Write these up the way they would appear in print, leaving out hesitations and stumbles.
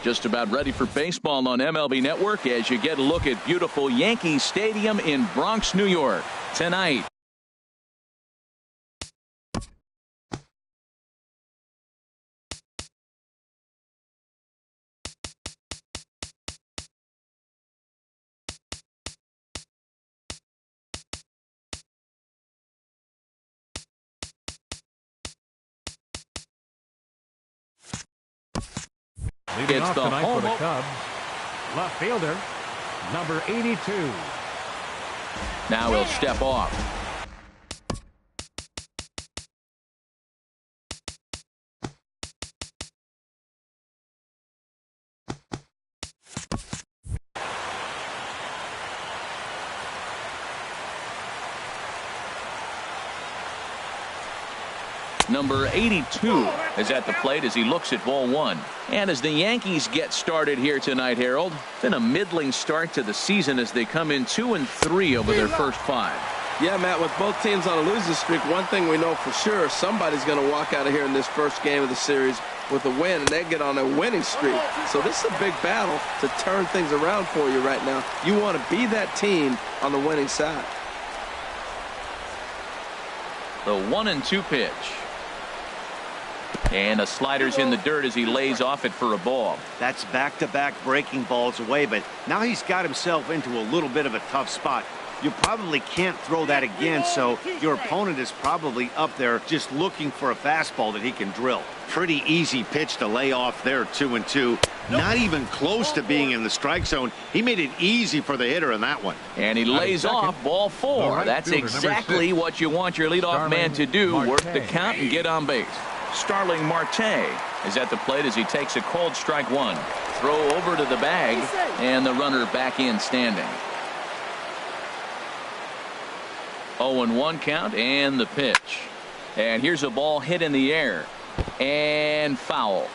Just about ready for baseball on MLB Network as you get a look at beautiful Yankee Stadium in Bronx, New York tonight. Leading It's off the tonight for the home Cubs, left fielder, number 82. Now he'll step off. Number 82 is at the plate as he looks at ball one. And as the Yankees get started here tonight, Harold, it's been a middling start to the season as they come in 2-3 over their first 5. Yeah, Matt, with both teams on a losing streak, one thing we know for sure, somebody's going to walk out of here in this first game of the series with a win, and they get on a winning streak. So this is a big battle to turn things around for you right now. You want to be that team on the winning side. The 1-2 pitch. And a slider's in the dirt as he lays off it for a ball. That's back-to-back breaking balls away, but now he's got himself into a little bit of a tough spot. You probably can't throw that again, so your opponent is probably up there just looking for a fastball that he can drill. Pretty easy pitch to lay off there, 2-2. Not even close to being in the strike zone. He made it easy for the hitter in that one. And he lays off ball 4. That's exactly what you want your leadoff man to do. Work the count and get on base. Starling Marte is at the plate as he takes a called strike 1. Throw over to the bag, and the runner back in standing. 0-1 count, and the pitch. And here's a ball hit in the air. And foul.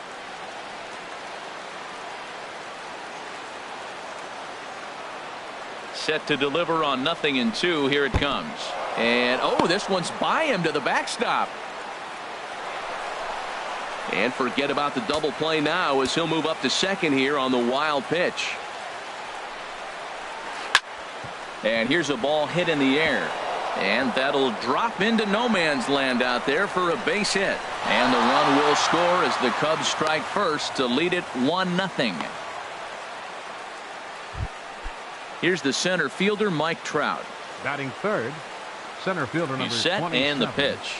Set to deliver on 0-2. Here it comes. And, oh, this one's by him to the backstop. And forget about the double play now as he'll move up to second here on the wild pitch. And here's a ball hit in the air. And that'll drop into no man's land out there for a base hit. And the run will score as the Cubs strike first to lead it 1-0. Here's the center fielder, Mike Trout. Batting third, center fielder number 27. He's set and the pitch.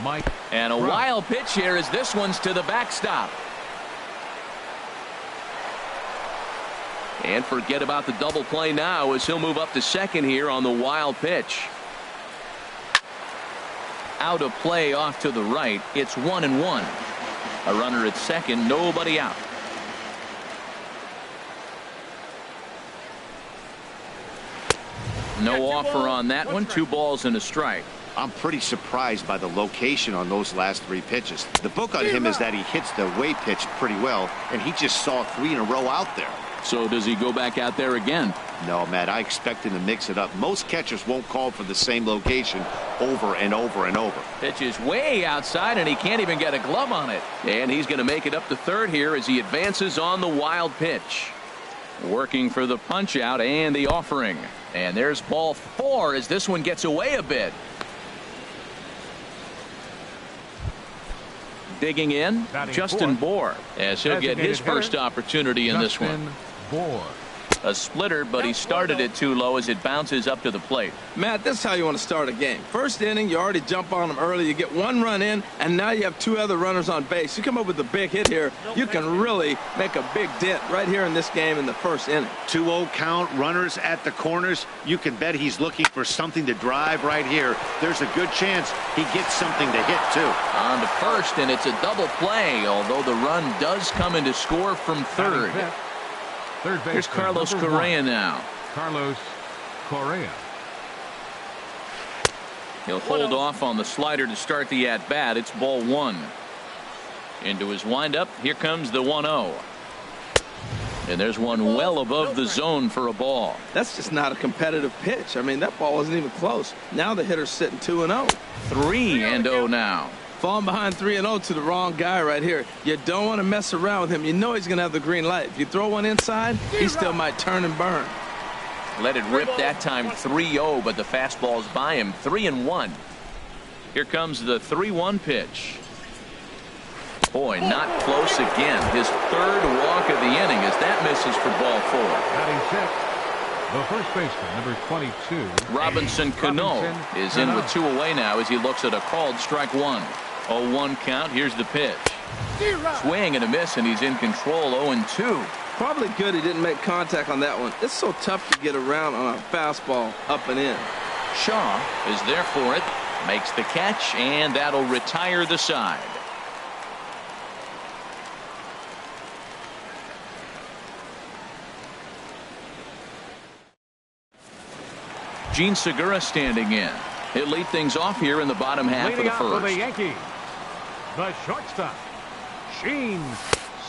Mike and a Trout. Wild pitch here as this one's to the backstop. And forget about the double play now as he'll move up to second here on the wild pitch. Out of play off to the right. It's 1-1. A runner at second, nobody out. No offer on that one. 2 balls and a strike. I'm pretty surprised by the location on those last 3 pitches. The book on him is that he hits the way pitch pretty well, and he just saw 3 in a row out there. So does he go back out there again? No, Matt, I expect him to mix it up. Most catchers won't call for the same location over and over and over. Pitch is way outside, and he can't even get a glove on it. And he's going to make it up to third here as he advances on the wild pitch. Working for the punch out and the offering. And there's ball 4 as this one gets away a bit. Digging in, Justin Bohr, as he'll get his first opportunity in this one. A splitter, but he started it too low as it bounces up to the plate. Matt, this is how you want to start a game. First inning, you already jump on them early. You get 1 run in, and now you have 2 other runners on base. You come up with a big hit here, you can really make a big dent right here in this game in the first inning. 2-0 count, runners at the corners. You can bet he's looking for something to drive right here. There's a good chance he gets something to hit, too. On to first, and it's a double play, although the run does come into score from third. Third base. Here's Carlos Correa now. Carlos Correa. He'll hold off on the slider to start the at-bat. It's ball 1. Into his windup. Here comes the 1-0. And there's one well above the zone for a ball. That's just not a competitive pitch. I mean, that ball wasn't even close. Now the hitter's sitting 2-0. 3-0 now. Falling behind 3-0 to the wrong guy right here. You don't want to mess around with him. You know he's going to have the green light. If you throw one inside, he still might turn and burn. Let it rip that time 3-0, but the fastball's by him. 3-1. Here comes the 3-1 pitch. Boy, not close again. His third walk of the inning as that misses for ball 4. Batting 6, the first baseman, number 22. Robinson Cano is in with 2 away now as he looks at a called strike 1. 0-1 count. Here's the pitch. Swing and a miss, and he's in control. 0-2. Probably good he didn't make contact on that one. It's so tough to get around on a fastball up and in. Shaw is there for it. Makes the catch, and that'll retire the side. Gene Segura standing in. He'll lead things off here in the bottom half of the first. For the Yankees, the shortstop, Gene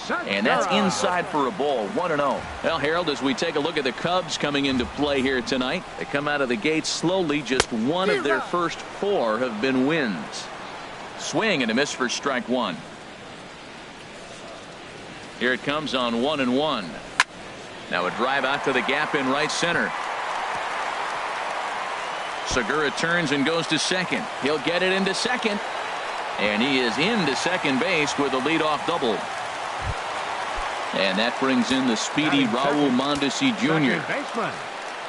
Segura. And that's inside for a ball. 1-0. Well, Harold, as we take a look at the Cubs coming into play here tonight, they come out of the gate slowly. Just one of their first 4 have been wins. Swing and a miss for strike 1. Here it comes on 1-1. Now a drive out to the gap in right center. Segura turns and goes to second. He'll get it into second. And he is into second base with a leadoff double. And that brings in the speedy Raul Mondesi Jr.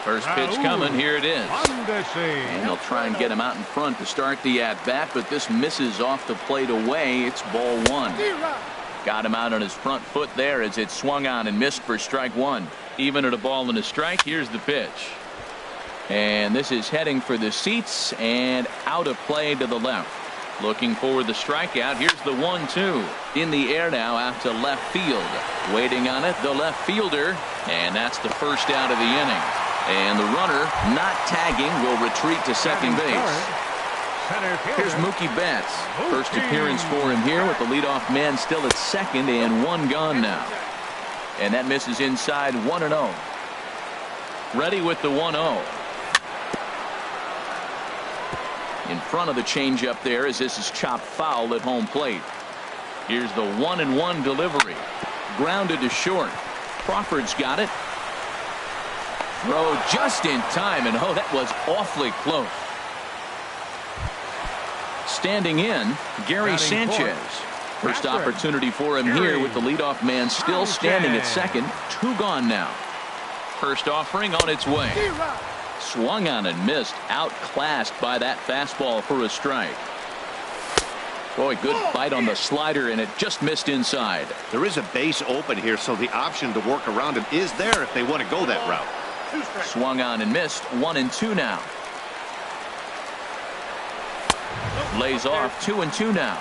First pitch coming. Here it is. And they'll try and get him out in front to start the at-bat, but this misses off the plate away. It's ball 1. Got him out on his front foot there as it swung on and missed for strike 1. Even at a ball and a strike. Here's the pitch. And this is heading for the seats and out of play to the left. Looking for the strikeout. Here's the 1-2 in the air now out to left field. Waiting on it, the left fielder, and that's the first out of the inning. And the runner, not tagging, will retreat to second base. Here's Mookie Betts. First appearance for him here with the leadoff man still at second and 1 gone now. And that misses inside. 1-0. Ready with the 1-0. In front of the changeup there as this is chopped foul at home plate. Here's the 1-1 delivery. Grounded to short. Crawford's got it. Throw just in time, and oh, that was awfully close. Standing in, Gary Sanchez. First opportunity for him here with the leadoff man still standing at second. 2 gone now. First offering on its way. Swung on and missed. Outclassed by that fastball for a strike. Boy, good bite on the slider, and it just missed inside. There is a base open here, so the option to work around him is there if they want to go that route. Swung on and missed. 1-2 now. Lays off. 2-2 now.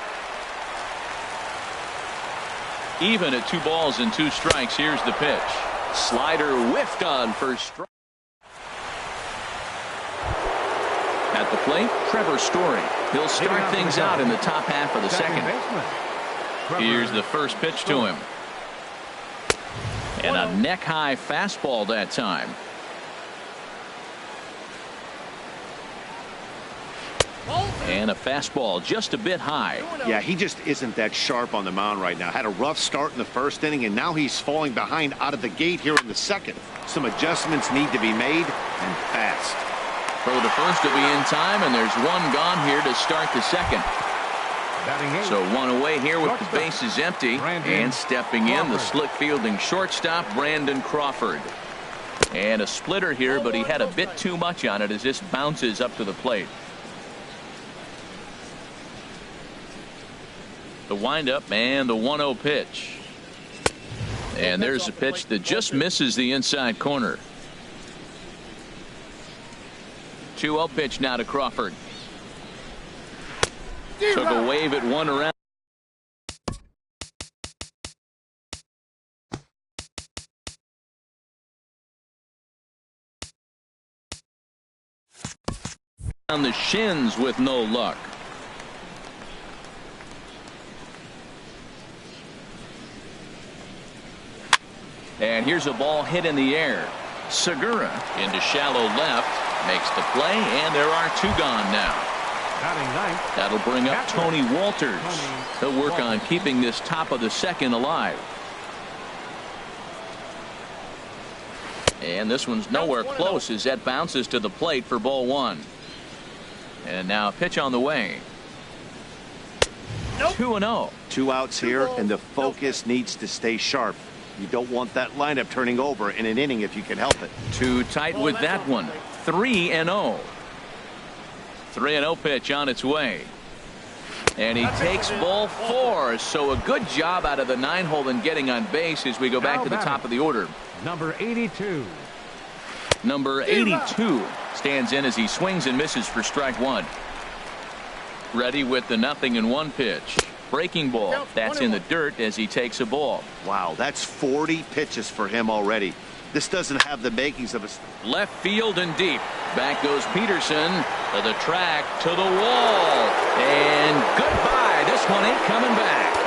Even at 2 balls and 2 strikes. Here's the pitch. Slider whiffed on for strike. At the plate, Trevor Story. He'll start things out in the top half of the second. Here's the first pitch to him. And a neck-high fastball that time. And a fastball just a bit high. Yeah, he just isn't that sharp on the mound right now. Had a rough start in the first inning, and now he's falling behind out of the gate here in the second. Some adjustments need to be made, and fast. Throw to first will be in time, and there's 1 gone here to start the second. So 1 away here with the bases empty. And stepping in, the slick fielding shortstop, Brandon Crawford. And a splitter here, but he had a bit too much on it as this bounces up to the plate. The windup and the 1-0 pitch. And there's a pitch that just misses the inside corner. 2-0 pitch now to Crawford. Took a wave at 1 around. On the shins with no luck. And here's a ball hit in the air. Segura into shallow left. Makes the play, and there are 2 gone now. Batting ninth. That'll bring up Tony Walters. He'll work on keeping this top of the second alive. And this one's nowhere close as that bounces to the plate for ball one. And now a pitch on the way. 2-0. 2 outs here, and the focus needs to stay sharp. You don't want that lineup turning over in an inning if you can help it. Too tight with that one. 3-0. 3-0 pitch on its way. And he takes ball four. So a good job out of the 9-hole in getting on base as we go back to the top of the order. Number 82. Number 82 stands in as he swings and misses for strike one. Ready with the 0-1 pitch. Breaking ball. That's in the dirt as he takes a ball. Wow, that's 40 pitches for him already. This doesn't have the makings of a... Left field and deep. Back goes Peterson to the track, to the wall. And goodbye. This one ain't coming back.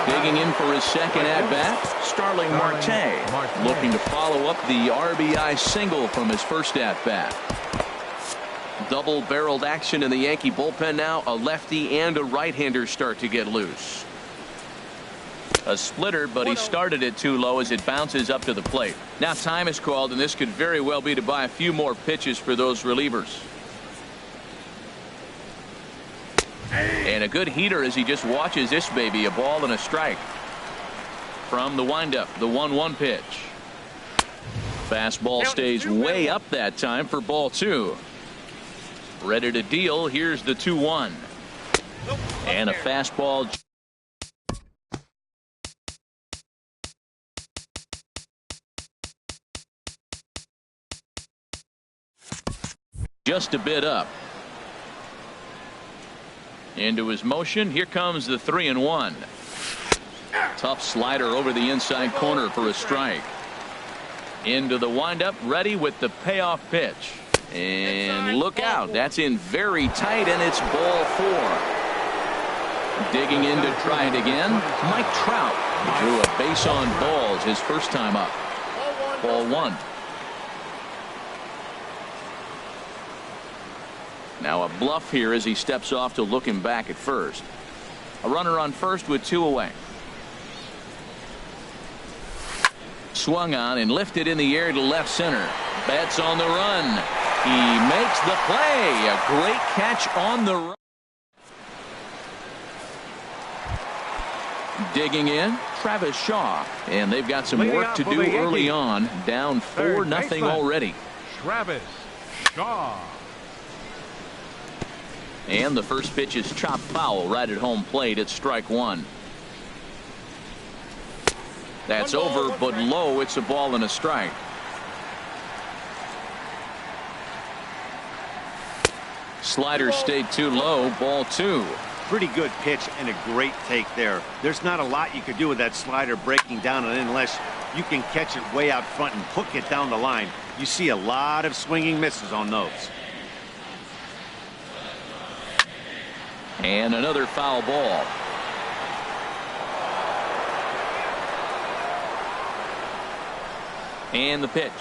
Digging in for his second at-bat, Starling Marte, looking to follow up the RBI single from his first at-bat. Double-barreled action in the Yankee bullpen now. A lefty and a right-hander start to get loose. A splitter, but he started it too low as it bounces up to the plate. Now time is called, and this could very well be to buy a few more pitches for those relievers. And a good heater as he just watches this baby. A ball and a strike. From the windup, the 1-1 pitch. Fastball stays way up that time for ball two. Ready to deal. Here's the 2-1. And a fastball. Just a bit up. Into his motion. Here comes the 3-1. Tough slider over the inside corner for a strike. Into the windup, ready with the payoff pitch. And look out. That's in very tight, and it's ball four. Digging in to try it again. Mike Trout drew a base on balls his first time up. Ball one. Now a bluff here as he steps off to look him back at first. A runner on first with 2 away. Swung on and lifted in the air to left center. Betts on the run. He makes the play. A great catch on the run. Digging in, Travis Shaw. And they've got some work to do early on. Down 4-0 already. Travis Shaw. And the first pitch is chopped foul right at home plate. It's strike one. That's over, but low. It's a ball and a strike. Slider stayed too low. Ball two. Pretty good pitch and a great take there. There's not a lot you could do with that slider breaking down unless you can catch it way out front and hook it down the line. You see a lot of swinging misses on those. And another foul ball. And the pitch.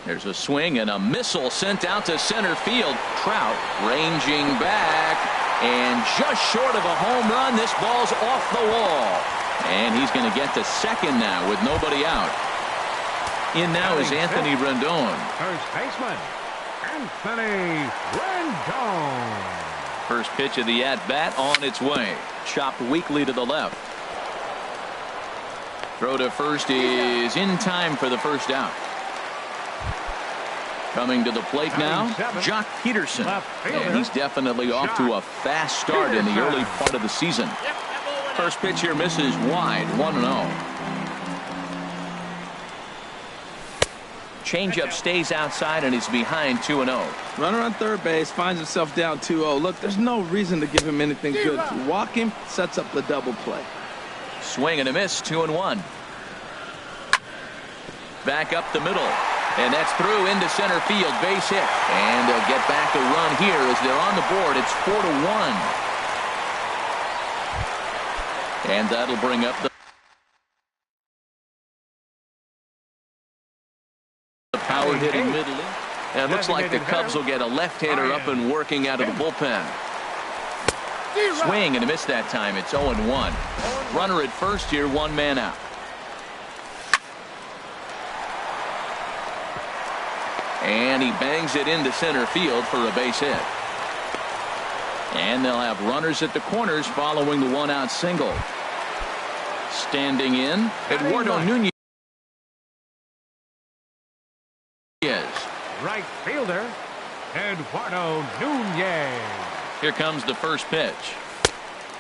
There's a swing and a missile sent out to center field. Trout ranging back and just short of a home run. This ball's off the wall. And he's going to get to second now with nobody out. In now is Anthony Rendon. First baseman, Anthony Rendon. First pitch of the at-bat on its way. Chopped weakly to the left. Throw to first is in time for the first out. Coming to the plate now, Jock Peterson. And he's definitely off to a fast start in the early part of the season. First pitch here misses wide, 1-0. Changeup stays outside and he's behind 2-0. Runner on third base finds himself down 2-0. Look, there's no reason to give him anything good. Walk him, sets up the double play. Swing and a miss, 2-1. Back up the middle. And that's through into center field. Base hit. And they'll get back a run here as they're on the board. It's 4-1. And that'll bring up the power hitting middle. And it looks like the Cubs will get a left-hander up and working out of the bullpen. Swing and a miss that time. It's 0-1. Runner at first here, 1 man out. And he bangs it into center field for a base hit. And they'll have runners at the corners following the 1-out single. Standing in, Eduardo Nunez. Right fielder, Eduardo Nunez. Here comes the first pitch.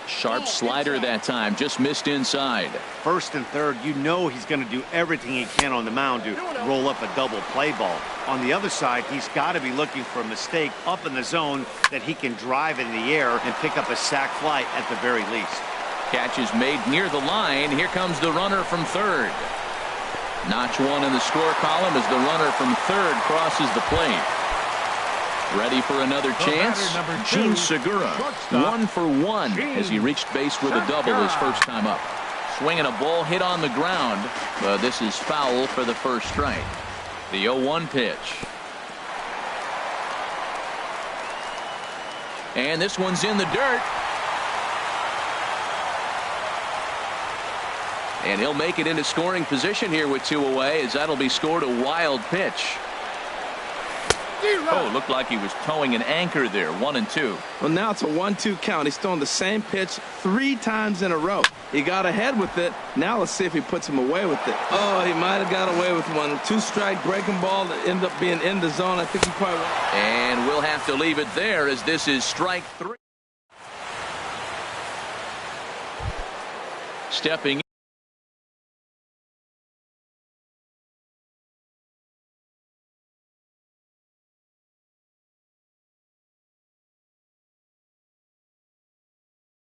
Sharp slider that time, just missed inside. First and third, you know he's going to do everything he can on the mound to roll up a double play ball. On the other side, he's got to be looking for a mistake up in the zone that he can drive in the air and pick up a sac fly at the very least. Catch is made near the line. Here comes the runner from third. Notch 1 in the score column as the runner from third crosses the plate. Ready for another chance? Gene Segura, 1 for 1 as he reached base with a double his first time up. Swinging a ball hit on the ground, but this is foul for the first strike. The 0-1 pitch. And this one's in the dirt. And he'll make it into scoring position here with 2 away, as that'll be scored a wild pitch. Oh, looked like he was towing an anchor there. 1-2. Well, now it's a 1-2 count. He's throwing the same pitch 3 times in a row. He got ahead with it. Now let's see if he puts him away with it. Oh, he might have got away with one. 2-strike breaking ball that ended up being in the zone. I think he probably went. And we'll have to leave it there as this is strike 3. Stepping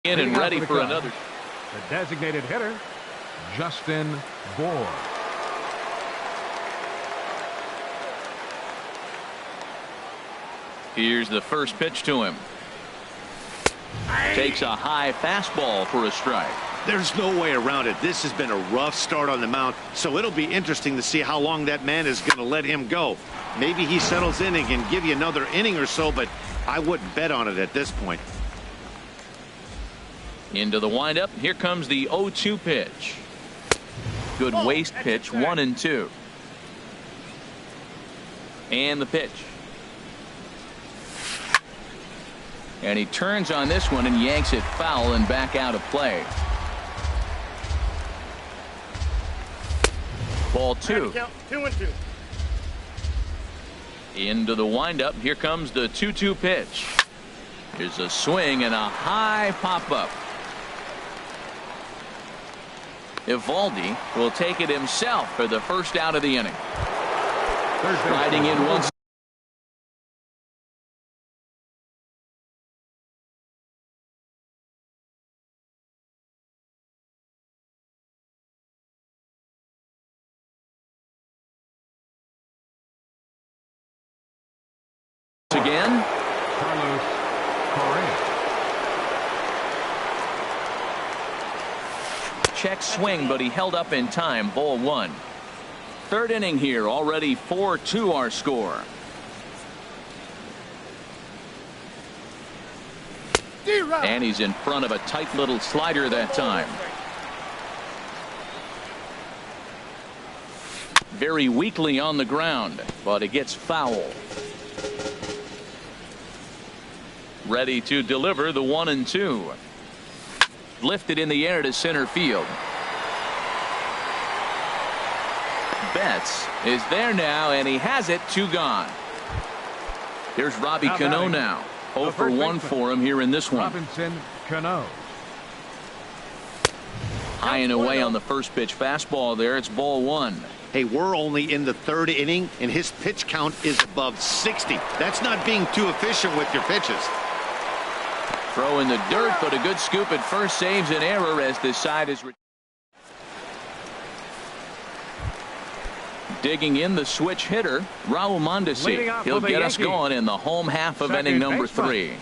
in and ready for another. The designated hitter, Justin Bour. Here's the first pitch to him. Takes a high fastball for a strike. There's no way around it. This has been a rough start on the mound, so it'll be interesting to see how long that man is going to let him go. Maybe he settles in and can give you another inning or so, but I wouldn't bet on it at this point. Into the windup. Here comes the 0-2 pitch. Good waist pitch. 1-2. And the pitch. And he turns on this one and yanks it foul and back out of play. Ball 2. 2-2. Into the windup. Here comes the 2-2 pitch. There's a swing and a high pop up. Evaldi will take it himself for the first out of the inning. Riding in once again. Carlos Correa. Check swing, but he held up in time. Ball 1. Third inning here. Already 4-2 our score. And he's in front of a tight little slider that time. Very weakly on the ground, but it gets foul. Ready to deliver the 1-2. Lifted in the air to center field. Betts is there now, and he has it. 2 gone. Here's Robbie Cano now. 0 for 1 for him here in this one. Robinson Cano. High and away on the first pitch fastball there. It's ball 1. Hey, we're only in the 3rd inning, and his pitch count is above 60. That's not being too efficient with your pitches. Throw in the dirt, but a good scoop at first saves an error as this side is digging in the switch hitter, Raul Mondesi. He'll get us going in the home half of inning number 3.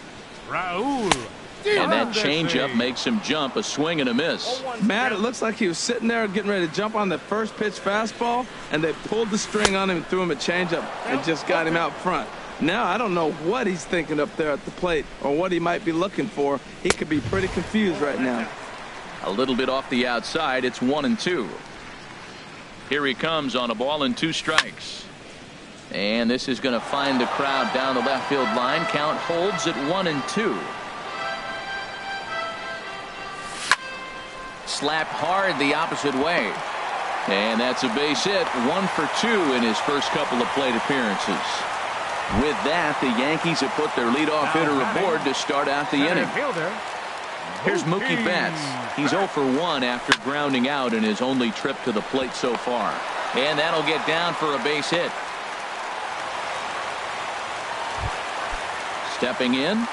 Raul And that changeup makes him jump, a swing and a miss. Matt, it looks like he was sitting there getting ready to jump on the first pitch fastball, and they pulled the string on him and threw him a changeup and just got him out front. Now, I don't know what he's thinking up there at the plate or what he might be looking for. He could be pretty confused right now. A little bit off the outside. It's 1-2. Here he comes on a ball and 2 strikes. And this is going to find the crowd down the left field line. Count holds at 1-2. Slapped hard the opposite way. And that's a base hit. 1 for 2 in his first couple of plate appearances. With that, the Yankees have put their leadoff hitter aboard to start out the inning. Here's Mookie Betts. He's 0 for 1 after grounding out in his only trip to the plate so far. And that'll get down for a base hit. Stepping in.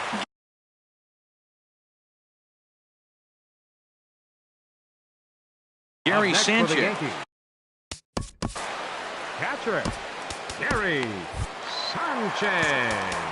Gary Sanchez. Catcher, Gary Sanchez.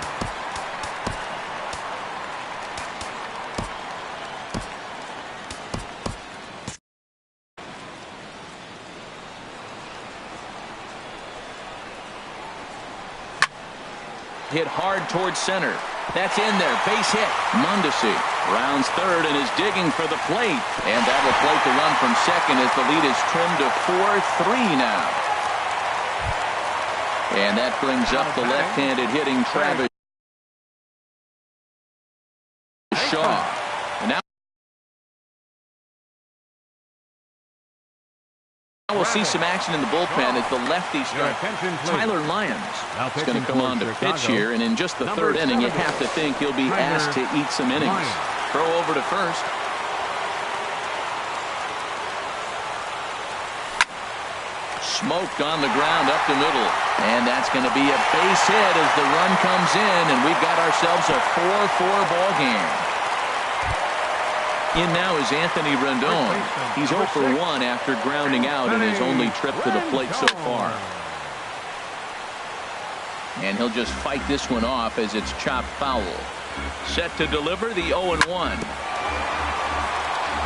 Hit hard towards center. That's in there. Base hit. Mondesi rounds third and is digging for the plate. And that will plate the run from second as the lead is trimmed to 4-3 now. And that brings up the left-handed hitting Travis Shaw. And now we'll see some action in the bullpen as the lefty starts. Tyler Lyons is going to come on to pitch here, and in just the third inning, you have to think he'll be asked to eat some innings. Throw over to first. Smoked on the ground up the middle, and that's going to be a base hit as the run comes in, and we've got ourselves a 4-4 ball game. In now is Anthony Rendon. He's 0 for 1 after grounding out in his only trip to the plate so far. And he'll just fight this one off as it's chopped foul. Set to deliver the 0-1.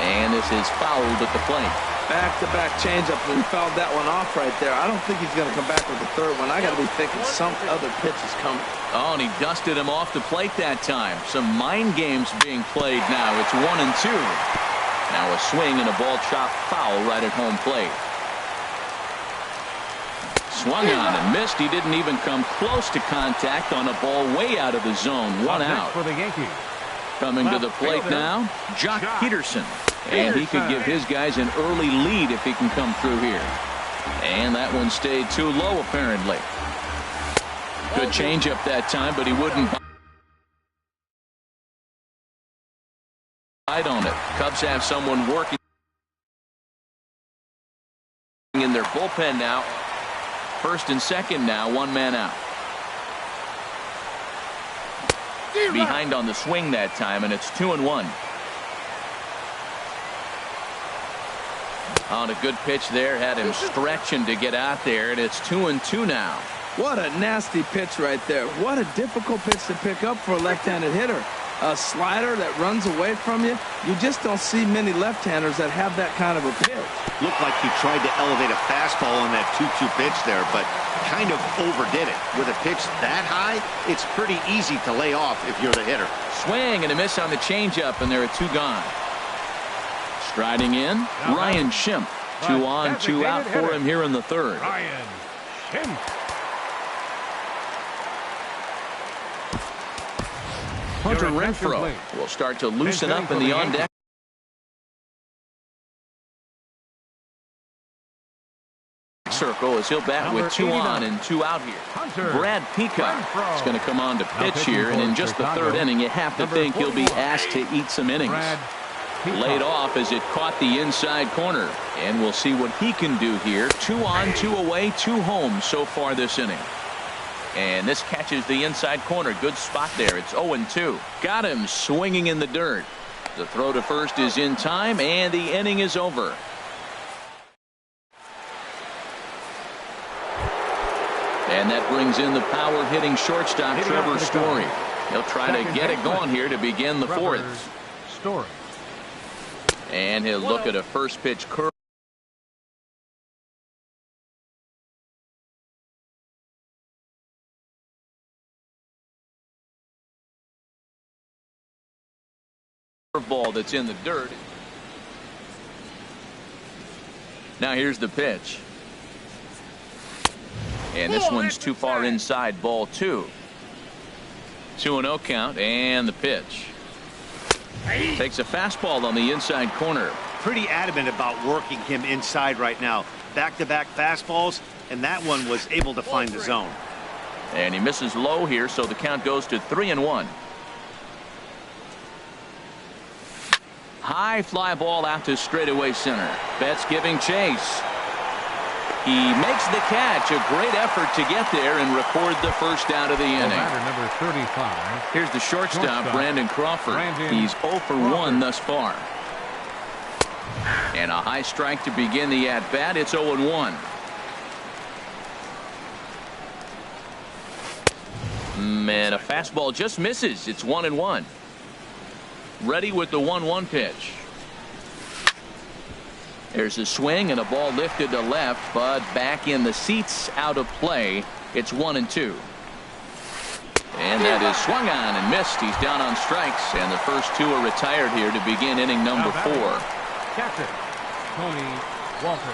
And this is fouled at the plate. Back-to-back changeup, and he fouled that one off right there. I don't think he's going to come back with the third one. I got to be thinking some other pitch is coming. Oh, and he dusted him off the plate that time. Some mind games being played now. It's 1-2. Now a swing and a ball chopped foul right at home plate. Swung on and missed. He didn't even come close to contact on a ball way out of the zone. 1 out. For the Yankees. Coming to the plate now, Jock Peterson. And he could give his guys an early lead if he can come through here. And that one stayed too low, apparently. Good changeup that time, but he wouldn't bite on it. Cubs have someone working in their bullpen now. First and second now, 1 man out. Behind on the swing that time, and it's 2-1. On a good pitch there, had him stretching to get out there, and it's 2-2 now. What a nasty pitch right there. What a difficult pitch to pick up for a left-handed hitter. A slider that runs away from you. You just don't see many left-handers that have that kind of a pitch. Looked like he tried to elevate a fastball on that 2-2 pitch there, but kind of overdid it. With a pitch that high, it's pretty easy to lay off if you're the hitter. Swing and a miss on the changeup, and there are 2 gone. Striding in, Ryan Schimpf. 2 on, 2 out for him here in the third. Ryan Schimpf. Hunter Renfroe will start to loosen up in the on-deck circle as he'll bat with 2 on and 2 out here. Brad Peacock is going to come on to pitch here, and in just the third inning, you have to think he'll be asked to eat some innings. Laid off as it caught the inside corner, and we'll see what he can do here. 2 on, 2 away, 2 home so far this inning. And this catches the inside corner. Good spot there. It's 0-2. Got him swinging in the dirt. The throw to first is in time, and the inning is over. And that brings in the power hitting shortstop Trevor Story. He'll try to get it going here to begin the fourth. Story. And he'll look at a first pitch curve. Ball that's in the dirt. Now here's the pitch. And this one's too far inside, ball 2. 2-0 count, and the pitch. Takes a fastball on the inside corner. Pretty adamant about working him inside right now. Back-to-back fastballs, and that one was able to find the zone. And he misses low here, so the count goes to 3-1. High fly ball out to straightaway center. Betts giving chase. He makes the catch. A great effort to get there and record the first out of the inning. Number 35. Here's the shortstop, Brandon Crawford. He's 0 for 1 thus far. And a high strike to begin the at-bat. It's 0-1. And a fastball just misses. It's 1-1. Ready with the 1-1 pitch. There's a swing and a ball lifted to left, but back in the seats, out of play. It's 1-2. And that is swung on and missed. He's down on strikes, and the first 2 are retired here to begin inning number 4. Captain Tony Walker.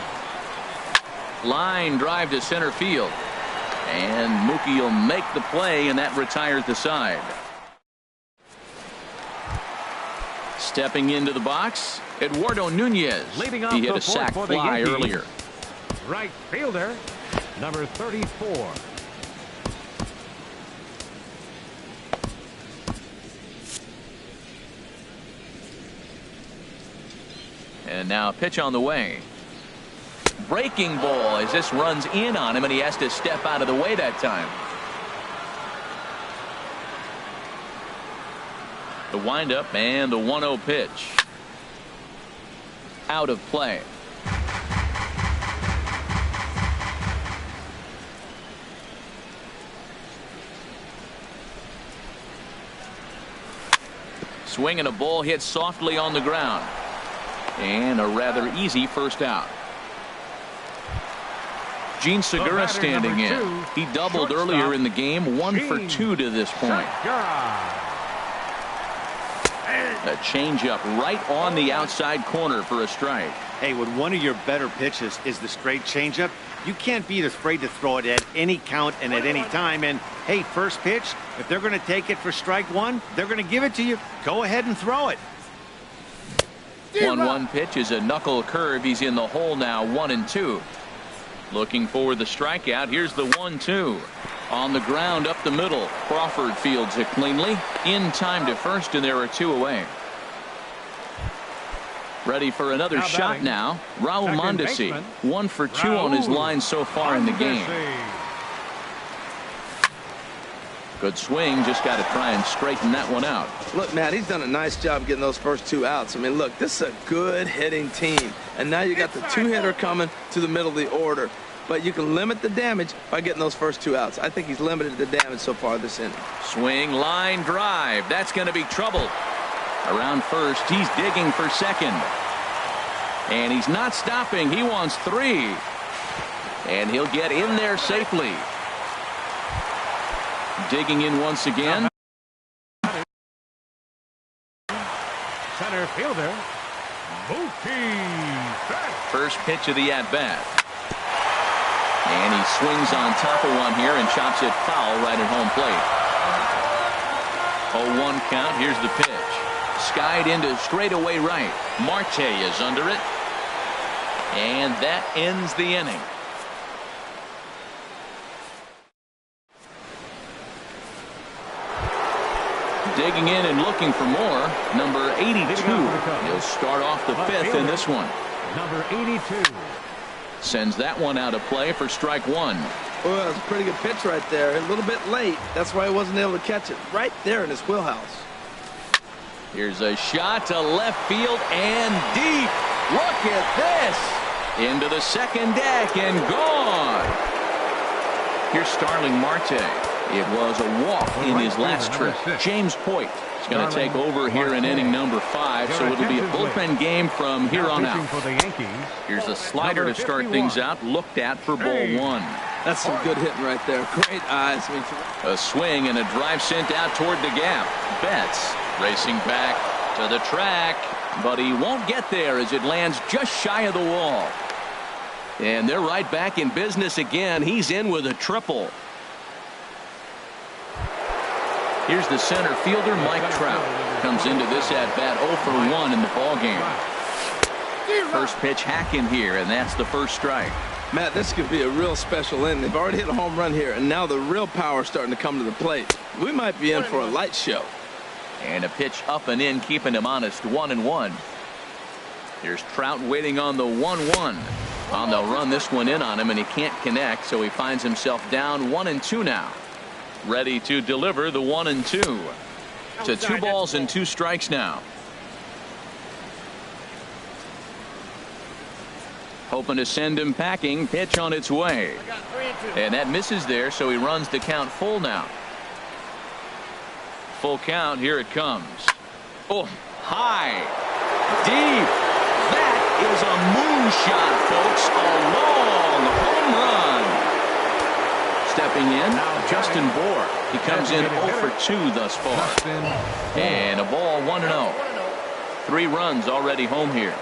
Line drive to center field. And Mookie will make the play, and that retires the side. Stepping into the box, Eduardo Nunez. Leading off he hit the a sac for the fly Yankees. earlier. Right fielder, number 34. And now a pitch on the way. Breaking ball as this runs in on him, and he has to step out of the way that time. The windup and the 1-0 pitch. Out of play. Swing and a ball hit softly on the ground. And a rather easy first out. Gene Segura standing in. He doubled earlier in the game. 1 for 2 to this point. A changeup right on the outside corner for a strike. Hey, when one of your better pitches is the straight changeup, you can't be afraid to throw it at any count and at any time. And hey, first pitch, if they're going to take it for strike 1, they're going to give it to you. Go ahead and throw it. 1-1 pitch is a knuckle curve. He's in the hole now, 1-2. Looking for the strikeout. Here's the 1-2. On the ground up the middle. Crawford fields it cleanly. In time to first, and there are 2 away. Ready for another shot now. Raul Mondesi. 1 for 2 on his line so far in the game. Good swing. Just got to try and straighten that one out. Look, Matt, he's done a nice job getting those first 2 outs. I mean, look, this is a good hitting team. And now you got the 2-hitter coming to the middle of the order. But you can limit the damage by getting those first 2 outs. I think he's limited the damage so far this inning. Swing, line drive. That's going to be trouble. Around first, he's digging for second. And he's not stopping. He wants 3. And he'll get in there safely. Digging in once again. Center fielder, Mookie. First pitch of the at-bat. And he swings on top of one here and chops it foul right at home plate. 0-1 count. Here's the pitch. Skied into straightaway right. Marte is under it. And that ends the inning. Digging in and looking for more. Number 82. He'll start off the 5th in this one. Number 82. Sends that one out of play for strike 1. Well, that was a pretty good pitch right there. A little bit late. That's why he wasn't able to catch it. Right there in his wheelhouse. Here's a shot to left field and deep. Look at this. Into the second deck and gone. Here's Starling Marte. It was a walk in his last trip. James Hoyt is going to take over here in inning number 5, so it'll be a bullpen game from here on out. Here's a slider to start things out, looked at for ball 1. That's some good hitting right there. Great eyes. A swing and a drive sent out toward the gap. Betts racing back to the track, but he won't get there as it lands just shy of the wall. And they're right back in business again. He's in with a triple. Here's the center fielder, Mike Trout. Comes into this at-bat 0 for 1 in the ballgame. First pitch hacking here, and that's the first strike. Matt, this could be a real special inning. They've already hit a home run here, and now the real power is starting to come to the plate. We might be in for a light show. And a pitch up and in, keeping him honest, 1-1. Here's Trout waiting on the 1-1. They'll run this one in on him, and he can't connect, so he finds himself down 1-2 now. Ready to deliver the 1-2. To 2 balls and 2 strikes now. Hoping to send him packing. Pitch on its way. And that misses there, so he runs the count full now. Full count. Here it comes. Oh, high. Deep. That is a moonshot, folks. A long home run. Stepping in, Justin Bour. He comes in 0 for 2 thus far. And a ball 1-0. 3 runs already home here.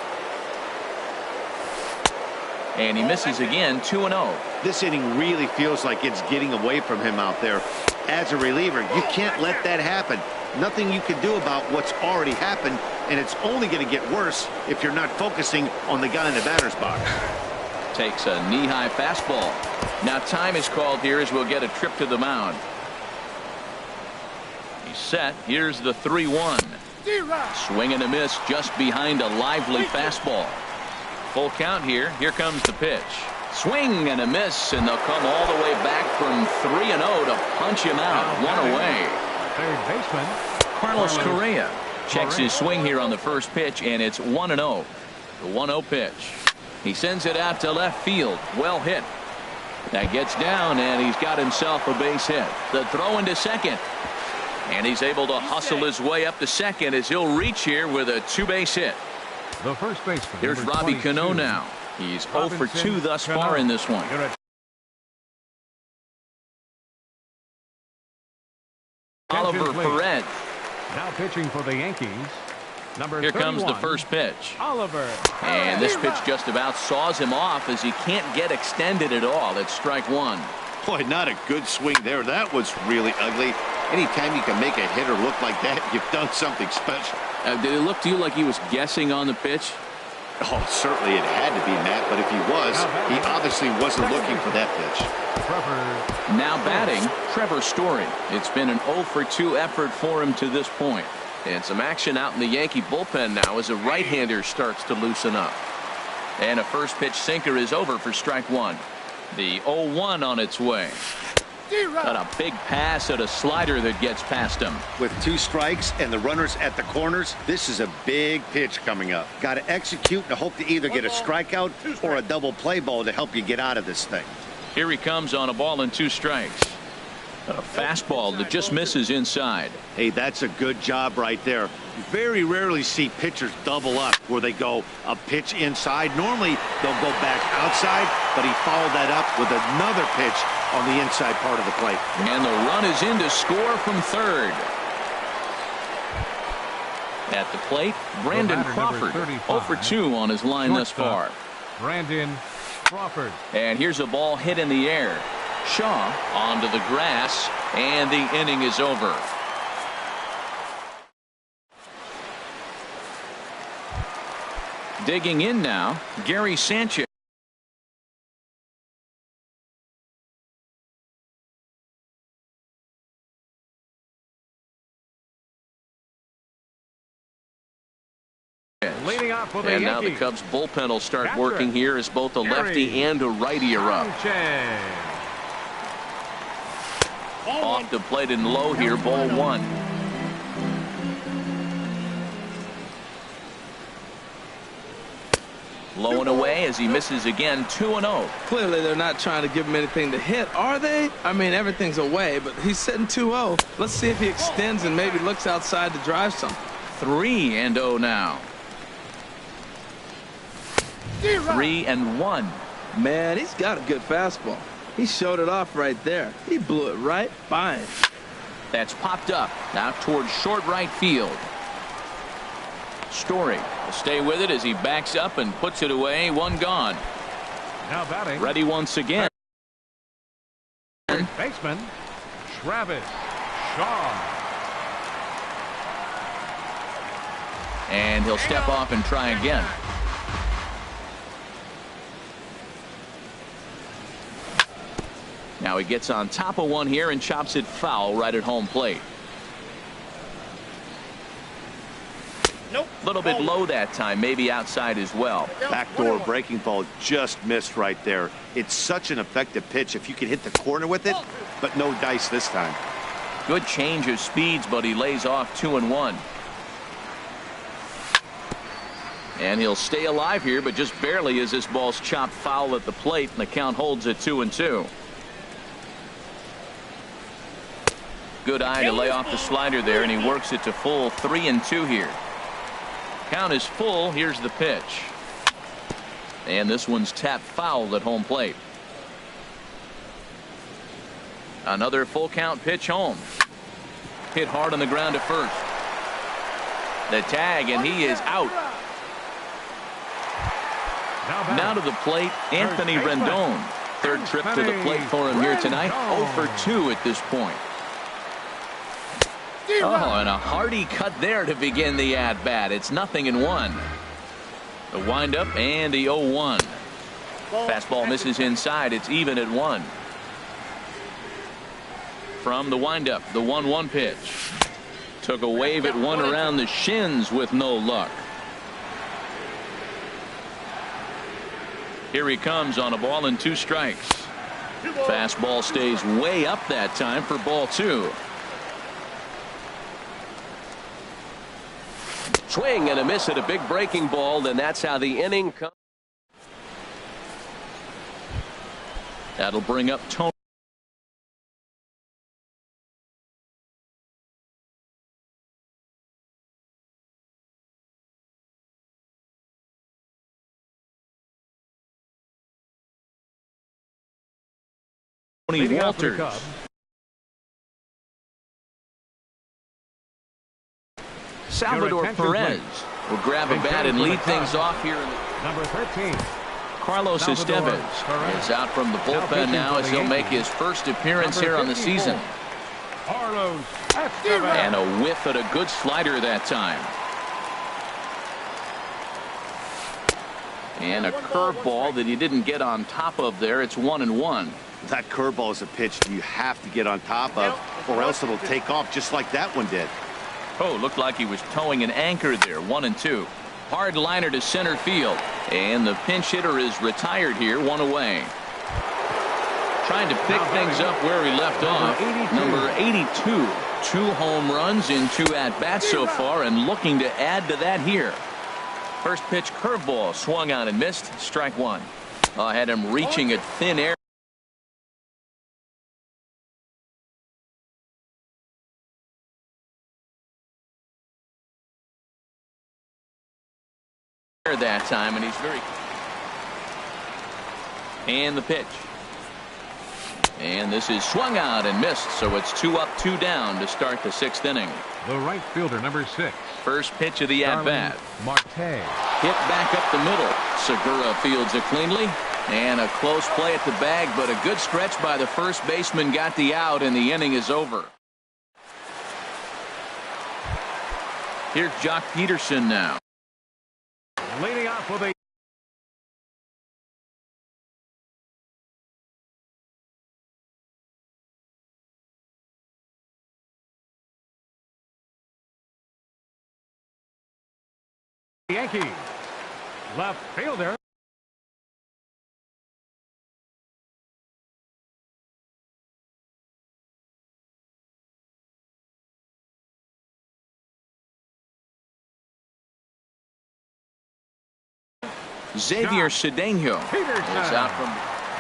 And he misses again, 2-0. This inning really feels like it's getting away from him out there. As a reliever, you can't let that happen. Nothing you can do about what's already happened, and it's only going to get worse if you're not focusing on the guy in the batter's box. Takes a knee-high fastball. Now time is called here as we'll get a trip to the mound. He's set. Here's the 3-1. Swing and a miss just behind a lively fastball. Full count here. Here comes the pitch. Swing and a miss, and they'll come all the way back from 3-0 to punch him out. 1 away. Third baseman Carlos Correa checks his swing here on the first pitch, and it's 1-0. The 1-0 pitch. He sends it out to left field. Well hit. That gets down, and he's got himself a base hit. The throw into second. And he's able to hustle his way up to second as he'll reach here with a 2-base hit. The first baseman. Here's Robbie Cano now. He's 0 for 2 thus far in this one. Oliver Perez. Now pitching for the Yankees. Here comes the first pitch. Oliver. And this pitch just about saws him off as he can't get extended at all. It's strike 1. Boy, not a good swing there. That was really ugly. Anytime you can make a hitter look like that, you've done something special. Did it look to you like he was guessing on the pitch? Oh, certainly it had to be, Matt, but if he was, he obviously wasn't looking for that pitch. Now batting, Trevor Story. It's been an 0 for 2 effort for him to this point. And some action out in the Yankee bullpen now as a right-hander starts to loosen up. And a first pitch sinker is over for strike 1. The 0-1 on its way. Got a big pass at a slider that gets past him. With 2 strikes and the runners at the corners, this is a big pitch coming up. Got to execute and hope to either get a strikeout or a double play ball to help you get out of this thing. Here he comes on a ball and 2 strikes. A fastball that just misses inside. Hey, that's a good job right there. You very rarely see pitchers double up where they go a pitch inside. Normally they'll go back outside, but he followed that up with another pitch on the inside part of the plate. And the run is in to score from third. At the plate, Brandon Crawford. 0 for 2 on his line thus far. Brandon Crawford. And here's a ball hit in the air. Shaw onto the grass, and the inning is over. Digging in now, Gary Sanchez. Leading off for the And now Yankees. the Cubs bullpen will start working here as both a lefty and a righty are up. Off the plate and low here, ball 1. Low and away as he misses again, 2-0. Clearly, they're not trying to give him anything to hit, are they? I mean, everything's away, but he's sitting 2-0. Let's see if he extends and maybe looks outside to drive something. 3-0 now. 3-1. Man, he's got a good fastball. He showed it off right there. He blew it right by him. That's popped up out towards short right field. Story will stay with it as he backs up and puts it away. One gone. Now batting. Ready once again. Baseman Travis Shaw. And he'll step off and try again. Now he gets on top of one here and chops it foul right at home plate. Nope. A little bit low that time, maybe outside as well. Backdoor breaking ball just missed right there. It's such an effective pitch if you can hit the corner with it, but no dice this time. Good change of speeds, but he lays off 2-1. And he'll stay alive here, but just barely as this ball's chopped foul at the plate, and the count holds at 2-2. Good eye to lay off the slider there, and he works it to full 3-2 here. Count is full. Here's the pitch. And this one's tapped foul at home plate. Another full count pitch home. Hit hard on the ground to first. The tag, and he is out. Now to the plate, Anthony Rendon. Third trip to the plate for him here tonight. 0 for 2 at this point. Oh, and a hearty cut there to begin the at-bat. It's 0-1. The windup and the 0-1. Fastball misses inside. It's even at 1. From the windup, the 1-1 pitch. Took a wave at one around the shins with no luck. Here he comes on a ball and 2 strikes. Fastball stays way up that time for ball 2. Swing and a miss at a big breaking ball, and that's how the inning comes. That'll bring up Tony. Tony Walters. Salvador Perez will grab a bat and lead things off here. Number 13. Carlos Estevez is out from the bullpen now as he'll make his first appearance here on the season. Carlos Estevez. And a whiff at a good slider that time. And a curveball that he didn't get on top of there. It's 1-1. That curveball is a pitch you have to get on top of, or else it'll take off just like that one did. Oh, looked like he was towing an anchor there. 1-2. Hard liner to center field. And the pinch hitter is retired here. 1 away. Trying to pick things up where he left off. Number 82. 2 home runs in 2 at-bats so far, and looking to add to that here. First pitch curveball swung on and missed. Strike 1. Had him reaching at thin air. That time, and he's very. And the pitch. And this is swung out and missed, so it's 2 up, 2 down to start the 6th inning. The right fielder, number 6. First pitch of the at-bat. Marte. Hit back up the middle. Segura fields it cleanly. And a close play at the bag, but a good stretch by the first baseman got the out, and the inning is over. Here's Jock Peterson now. Leading off with a Yankees. Left fielder. Xavier Cedeno is out from.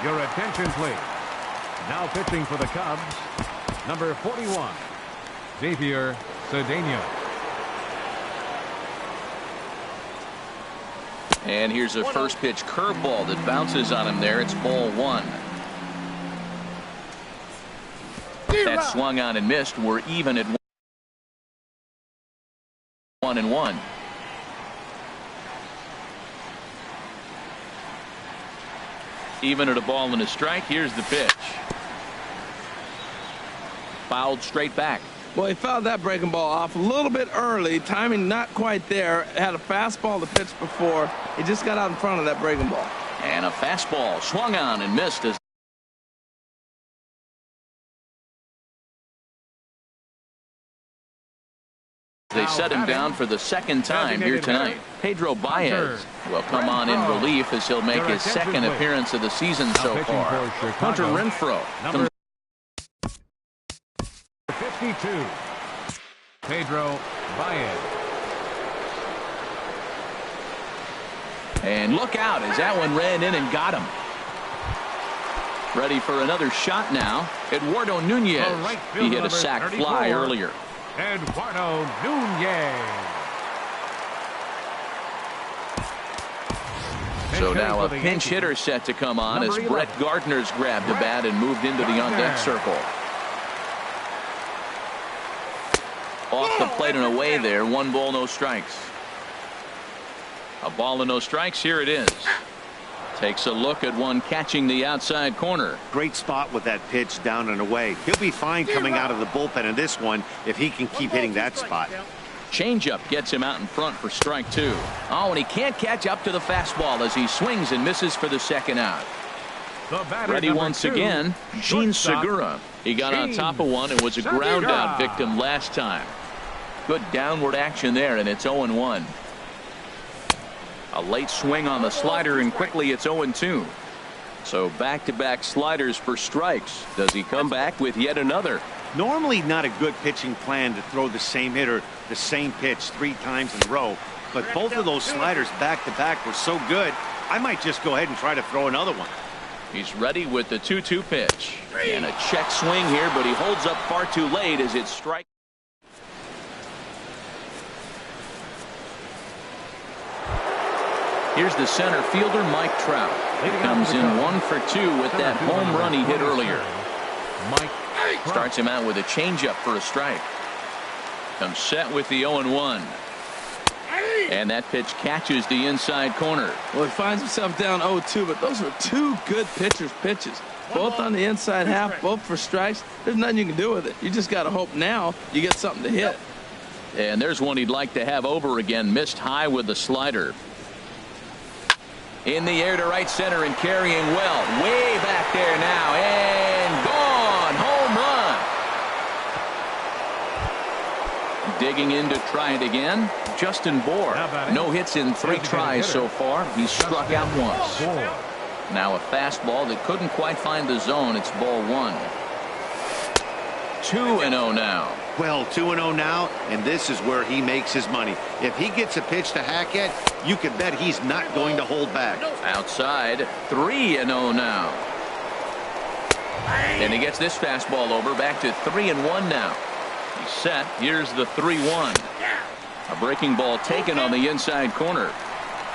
Your attention, please. Now pitching for the Cubs, number 41, Xavier Cedeno. And here's a first pitch curveball that bounces on him there. It's ball 1. That swung on and missed. We're even at 1-1. Even at a ball and a strike. Here's the pitch. Fouled straight back. Well, he fouled that breaking ball off a little bit early. Timing not quite there. Had a fastball to pitch before. He just got out in front of that breaking ball. And a fastball swung on and missed as they set him down for the second time here tonight. Pedro Baez will come on in relief as he'll make his second appearance of the season so far. Hunter Renfroe. Number 52, Pedro Baez. And look out as that one ran in and got him. Ready for another shot now. Eduardo Nunez. He hit a sac fly earlier. Eduardo Nunez. So now a pinch hitter set to come on as Brett Gardner's grabbed the bat and moved into the on-deck circle. Off the plate and away there. 1 ball, no strikes. A ball and no strikes. Here it is. Takes a look at one catching the outside corner. Great spot with that pitch down and away. He'll be fine coming out of the bullpen in this one if he can keep hitting that spot. Changeup gets him out in front for strike 2. Oh, and he can't catch up to the fastball as he swings and misses for the second out. Ready once again, Gene Segura. He got on top of one and was a ground out victim last time. Good downward action there, and it's 0-1. A late swing on the slider, and quickly it's 0-2. So back-to-back sliders for strikes. Does he come back with yet another? Normally not a good pitching plan to throw the same hitter the same pitch 3 times in a row, but both of those sliders back-to-back were so good, I might just go ahead and try to throw another one. He's ready with the 2-2 pitch. And a check swing here, but he holds up far too late as it strikes. Here's the center fielder, Mike Trout. He comes in 1 for 2 with that home run he hit earlier. Starts him out with a changeup for a strike. Comes set with the 0-1. And that pitch catches the inside corner. Well, he finds himself down 0-2, but those are 2 good pitchers' pitches. Both on the inside half, both for strikes. There's nothing you can do with it. You just got to hope now you get something to hit. And there's one he'd like to have over again. Missed high with the slider. In the air to right center and carrying well. Way back there now. And gone. Home run. Digging in to try it again. Justin Bour. No hits in 3 tries so far. He's struck out once. Now a fastball that couldn't quite find the zone. It's ball 1. 2-0 now. Well, 2-0 now, and this is where he makes his money. If he gets a pitch to hack at, you can bet he's not going to hold back. Outside, 3-0 now. And he gets this fastball over, back to 3-1 now. He's set. Here's the 3-1. A breaking ball taken on the inside corner.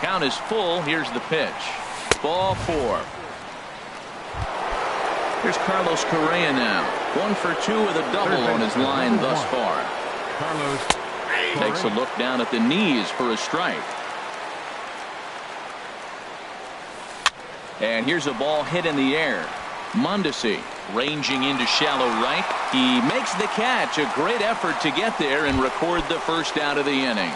Count is full. Here's the pitch. Ball 4. Here's Carlos Correa now. 1 for 2 with a double on his line thus far. Takes a look down at the knees for a strike. And here's a ball hit in the air. Mondesi ranging into shallow right. He makes the catch. A great effort to get there and record the first out of the inning.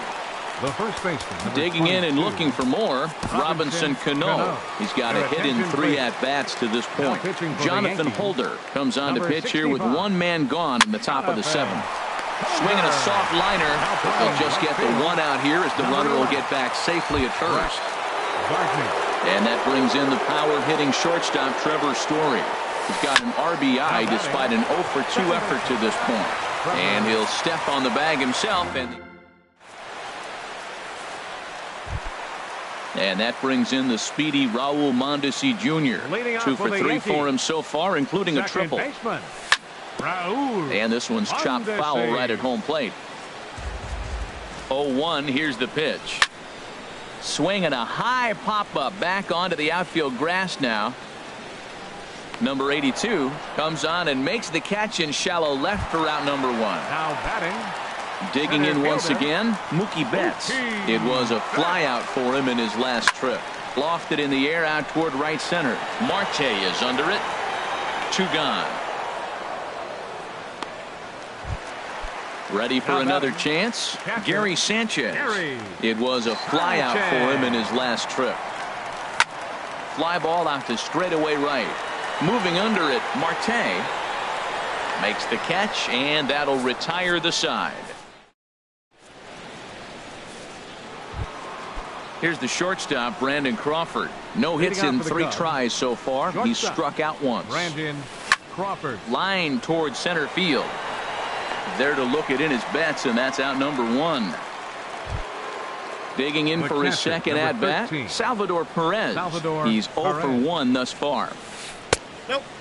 The first baseman, digging in and looking for more, Robinson Cano. He's got a hit in 3 at-bats to this point. Jonathan Holder comes on to pitch here with 1 man gone in the top of the 7th. Swinging a soft liner. They'll just get the 1 out here as the runner will get back safely at first. And that brings in the power-hitting shortstop Trevor Story. He's got an RBI despite an 0 for 2 effort to this point. And he'll step on the bag himself. And And that brings in the speedy Raul Mondesi Jr. 2 for 3 for him so far, including a triple. And this one's chopped foul right at home plate. 0-1, here's the pitch. Swinging a high pop-up back onto the outfield grass now. Number 82 comes on and makes the catch in shallow left for out number 1. Now batting. Digging in once again, Mookie Betts. It was a flyout for him in his last trip. Lofted in the air out toward right center. Marte is under it. 2 gone. Ready for another chance. Gary Sanchez. It was a flyout for him in his last trip. Fly ball out to straightaway right. Moving under it, Marte makes the catch, and that'll retire the side. Here's the shortstop, Brandon Crawford. No hits in 3 tries so far. He's struck out once. Brandon Crawford. Line towards center field. There to look it in his bets, and that's out number 1. Digging in for his second at bat, Salvador Perez. He's 0 for 1 thus far.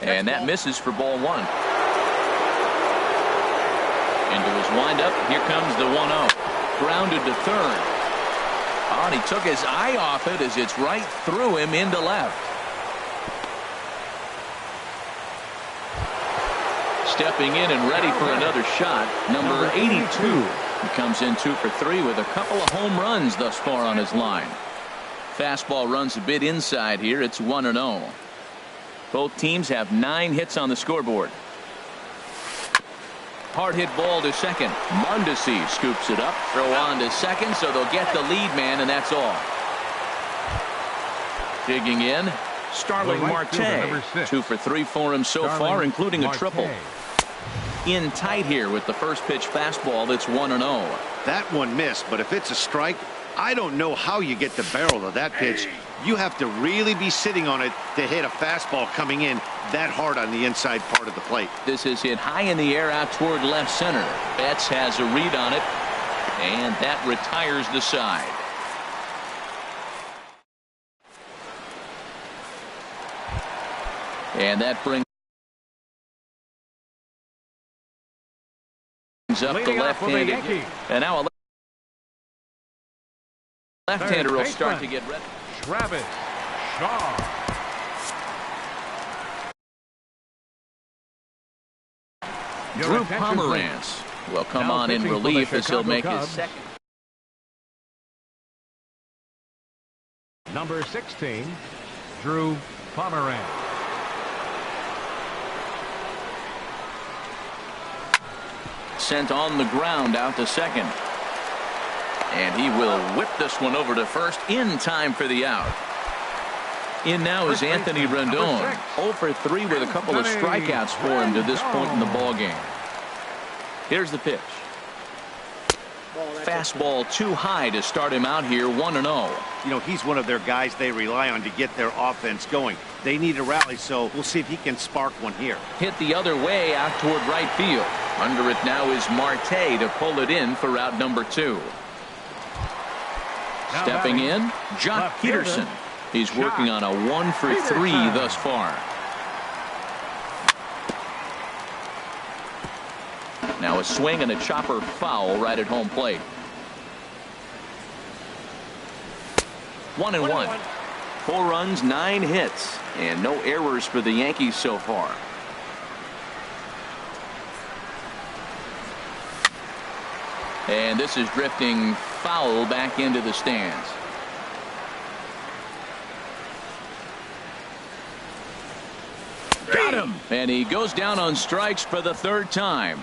And that misses for ball 1. Into his windup. Here comes the 1-0. Grounded to third. Oh, and he took his eye off it as it's right through him into left. Stepping in and ready for another shot, number 82. He comes in 2 for 3 with a couple of home runs thus far on his line. Fastball runs a bit inside here. It's 1-0. Both teams have 9 hits on the scoreboard. Hard hit ball to second. Mondesi scoops it up. Throw on to second, so they'll get the lead man, and that's all. Digging in, Starling Marte. 2 for 3 for him so far, including a triple. In tight here with the first pitch fastball. That's 1-0. That one missed, but if it's a strike, I don't know how you get the barrel of that pitch. You have to really be sitting on it to hit a fastball coming in that hard on the inside part of the plate. This is hit high in the air out toward left center. Betts has a read on it, and that retires the side. And that brings up the left-handed. And now a left-hander will start to get ready. Travis Shaw. Drew Pomeranz will come on in relief as he'll make his second. Number 16, Drew Pomeranz. Sent on the ground out to second. And he will whip this one over to first in time for the out. In now is Anthony Rendon. 0 for 3 with a couple of strikeouts for him to this point in the ballgame. Here's the pitch. Fastball too high to start him out here, 1-0. You know, he's one of their guys they rely on to get their offense going. They need a rally, so we'll see if he can spark one here. Hit the other way out toward right field. Under it now is Marte to pull it in for out number 2. Stepping in, Jock Peterson. He's working on a 1 for 3 thus far. Now a swing and a chopper foul right at home plate. 1-1. 4 runs, 9 hits, and no errors for the Yankees so far. And this is drifting foul back into the stands. Got him. And he goes down on strikes for the 3rd time.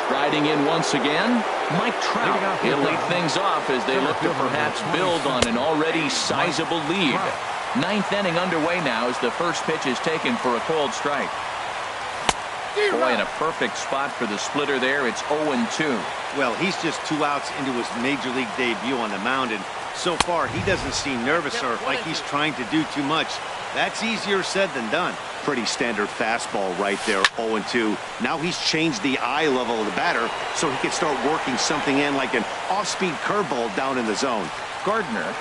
Striding in once again, Mike Trout. He'll lead things off as they look to perhaps build on an already sizable lead. 9th inning underway now as the first pitch is taken for a called strike. Boy, in a perfect spot for the splitter there. It's 0-2. Well, he's just 2 outs into his major league debut on the mound, and So far, he doesn't seem nervous or like he's trying to do too much. That's easier said than done. Pretty standard fastball right there, 0-2. Now he's changed the eye level of the batter so he can start working something in like an off-speed curveball down in the zone. Gardner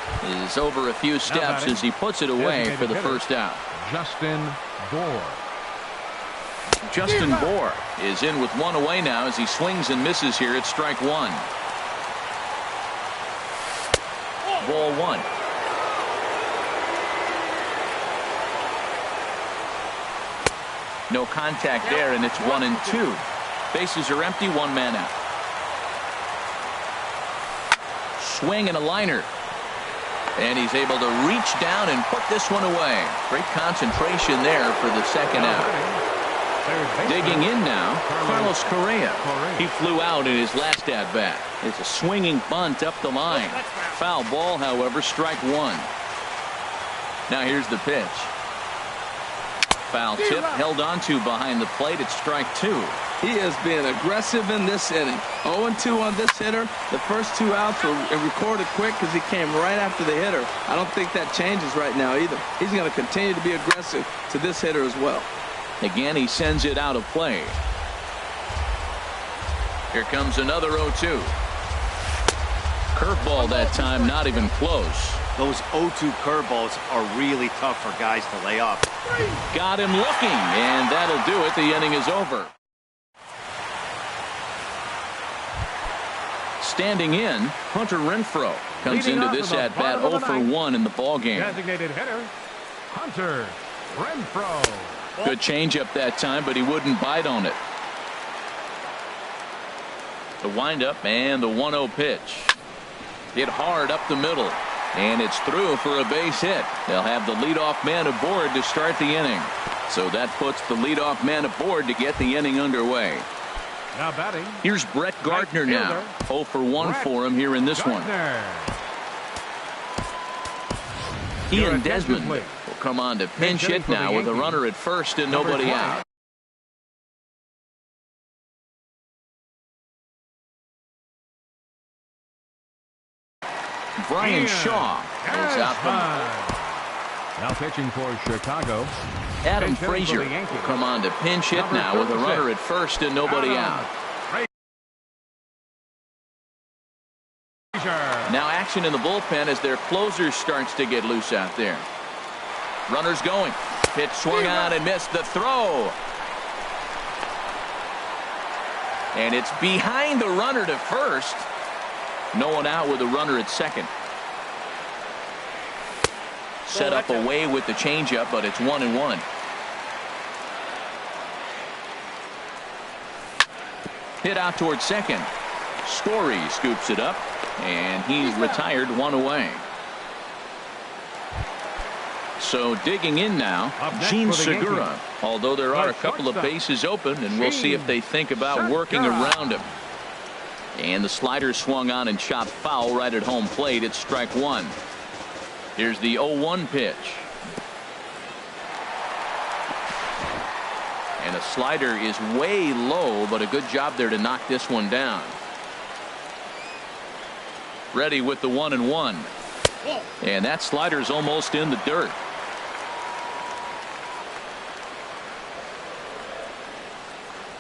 is over a few steps as he puts it away for the first out. Justin Bour. Justin Bour is in with one away now as he swings and misses here at strike one. Ball one. No contact there, and it's 1-2. Bases are empty, one man out. Swing and a liner. And he's able to reach down and put this one away. Great concentration there for the second out. Digging in now, Carlos Correa. He flew out in his last at-bat. It's a swinging bunt up the line. Foul ball, however, strike one. Now here's the pitch. Foul tip held onto behind the plate at strike two. He is being aggressive in this inning. 0-2 on this hitter. The first two outs were recorded quick because he came right after the hitter. I don't think that changes right now either. He's going to continue to be aggressive to this hitter as well. Again, he sends it out of play. Here comes another 0-2. Curveball that time, not even close. Those 0-2 curveballs are really tough for guys to lay off. Got him looking, and that'll do it. The inning is over. Standing in, Hunter Renfroe comes into this at-bat 0 for 1 in the ballgame. Designated hitter, Hunter Renfroe. Good changeup that time, but he wouldn't bite on it. The windup and the 1-0 pitch. Hit hard up the middle, and it's through for a base hit. They'll have the leadoff man aboard to start the inning. So that puts the leadoff man aboard to get the inning underway. Now batting. Here's Brett Gardner now. 0 for 1 for him here in this one. Ian Desmond will come on to pinch hit now with a runner at first and nobody out. Brian Shaw is out from. Now pitching for Chicago. Adam Frazier will come on to pinch hit now with a runner at first and nobody out. Now action in the bullpen as their closer starts to get loose out there. Runners going. Pitch swung on and missed the throw. And it's behind the runner to first. No one out with a runner at second. Set up away with the changeup, but it's 1-1. Hit out towards second. Story scoops it up, and he's retired, one away. So digging in now, Gene Segura. Although there are a couple of bases open, and we'll see if they think about working around him. And the slider swung on and chopped foul right at home plate. It's strike one. Here's the 0-1 pitch. And a slider is way low, but a good job there to knock this one down. Ready with the 1-1. And that slider's almost in the dirt.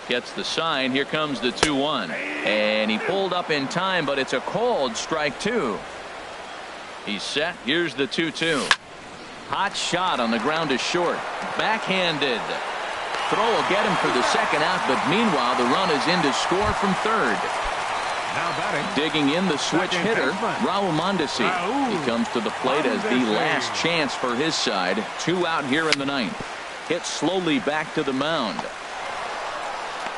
Gets the sign. Here comes the 2-1. And he pulled up in time, but it's a called strike two. He's set. Here's the 2-2. Hot shot on the ground is short. Backhanded. Throw will get him for the second out, but meanwhile the run is in to score from third. Now batting. Digging in the switch hitter, Raul Mondesi. He comes to the plate as the last chance for his side. 2 out here in the ninth. Hit slowly back to the mound.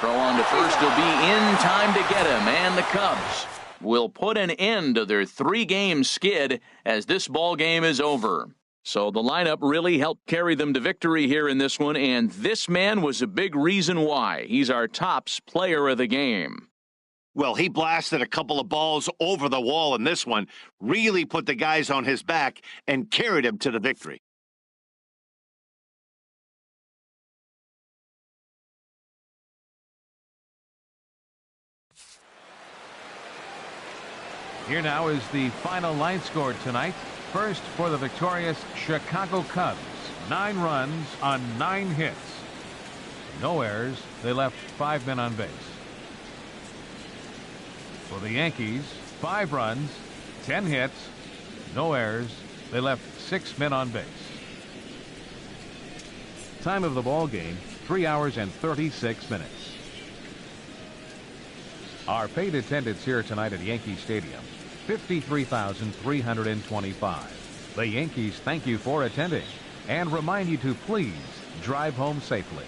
Throw on to first will be in time to get him, and the Cubs will put an end to their 3-game skid as this ball game is over. So the lineup really helped carry them to victory here in this one, and this man was a big reason why. He's our tops player of the game. Well, he blasted a couple of balls over the wall in this one, really put the guys on his back and carried him to the victory. Here now is the final line score tonight. First for the victorious Chicago Cubs. 9 runs on 9 hits. No errors. They left 5 men on base. For the Yankees, 5 runs, 10 hits, no errors. They left 6 men on base. Time of the ball game, 3 hours and 36 minutes. Our paid attendance here tonight at Yankee Stadium, 53,325. The Yankees thank you for attending and remind you to please drive home safely.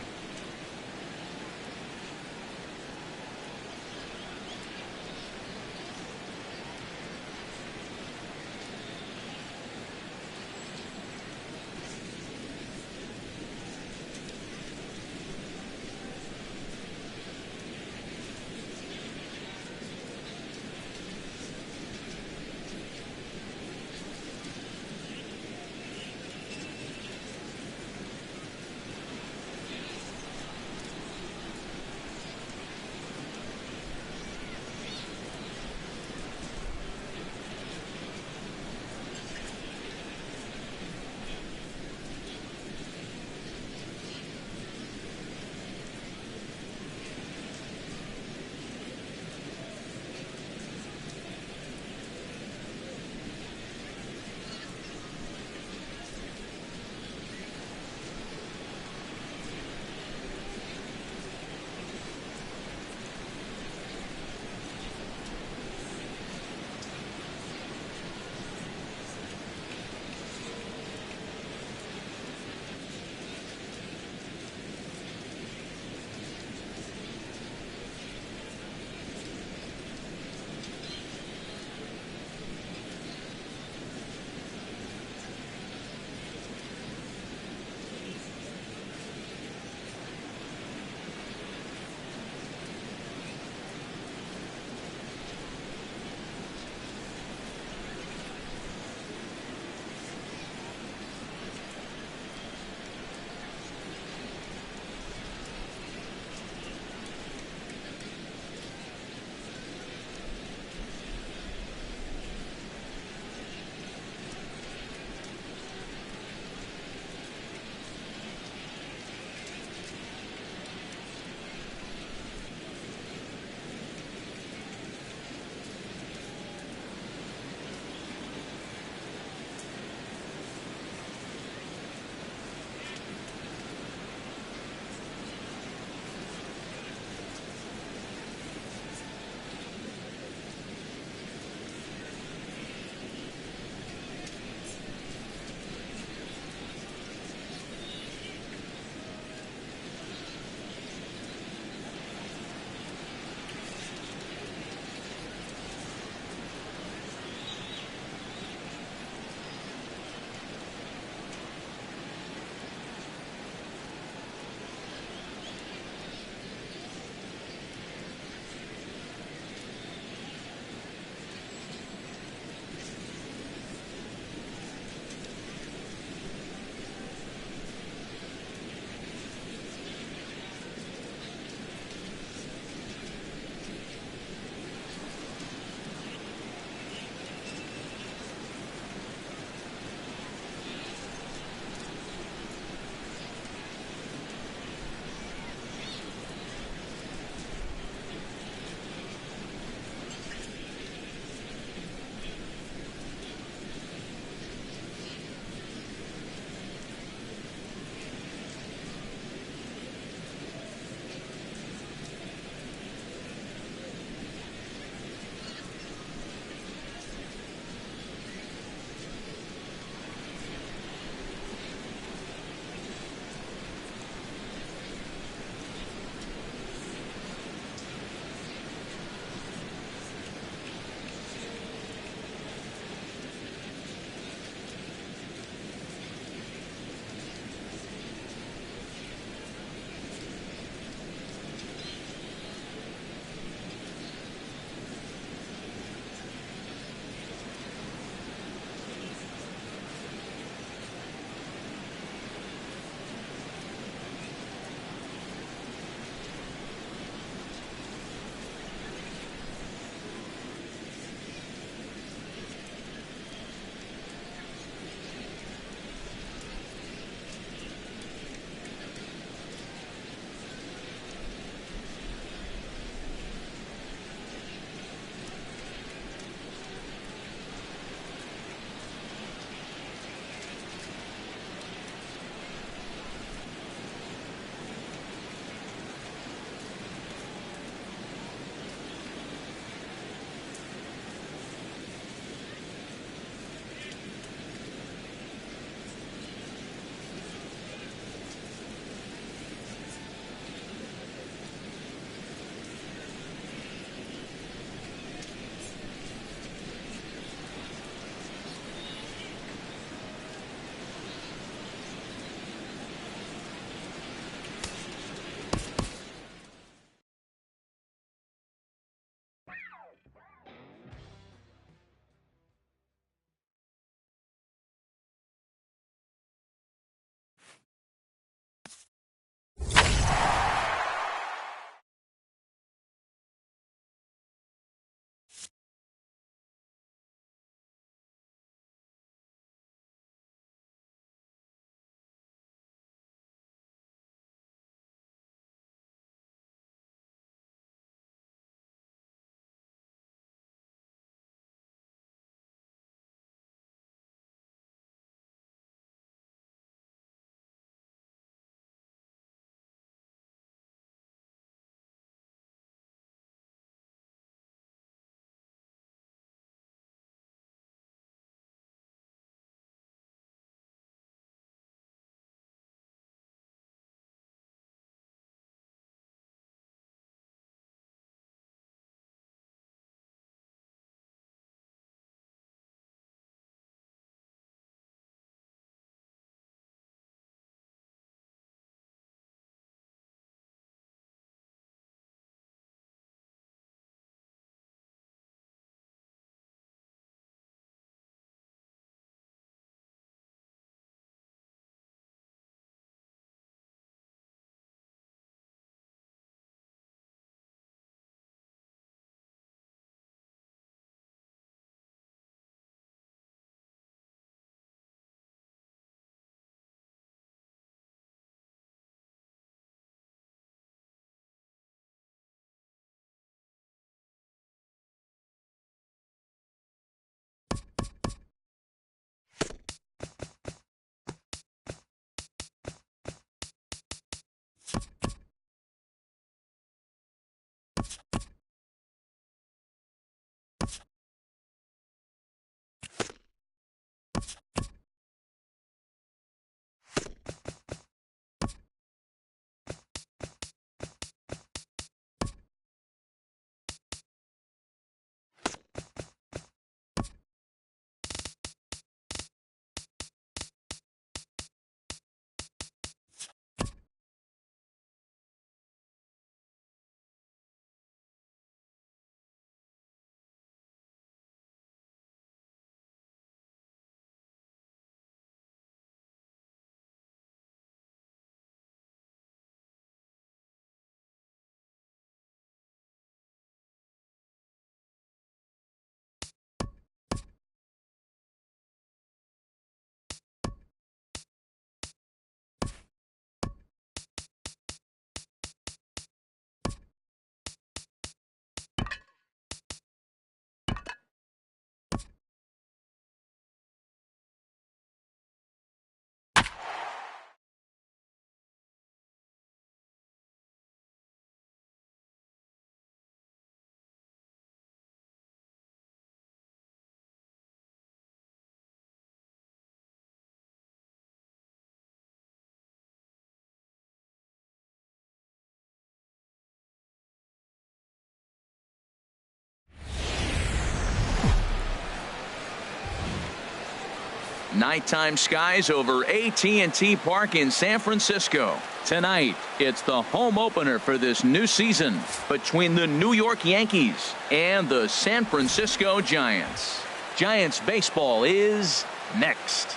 Nighttime skies over AT&T Park in San Francisco. Tonight, it's the home opener for this new season between the New York Yankees and the San Francisco Giants. Giants baseball is next.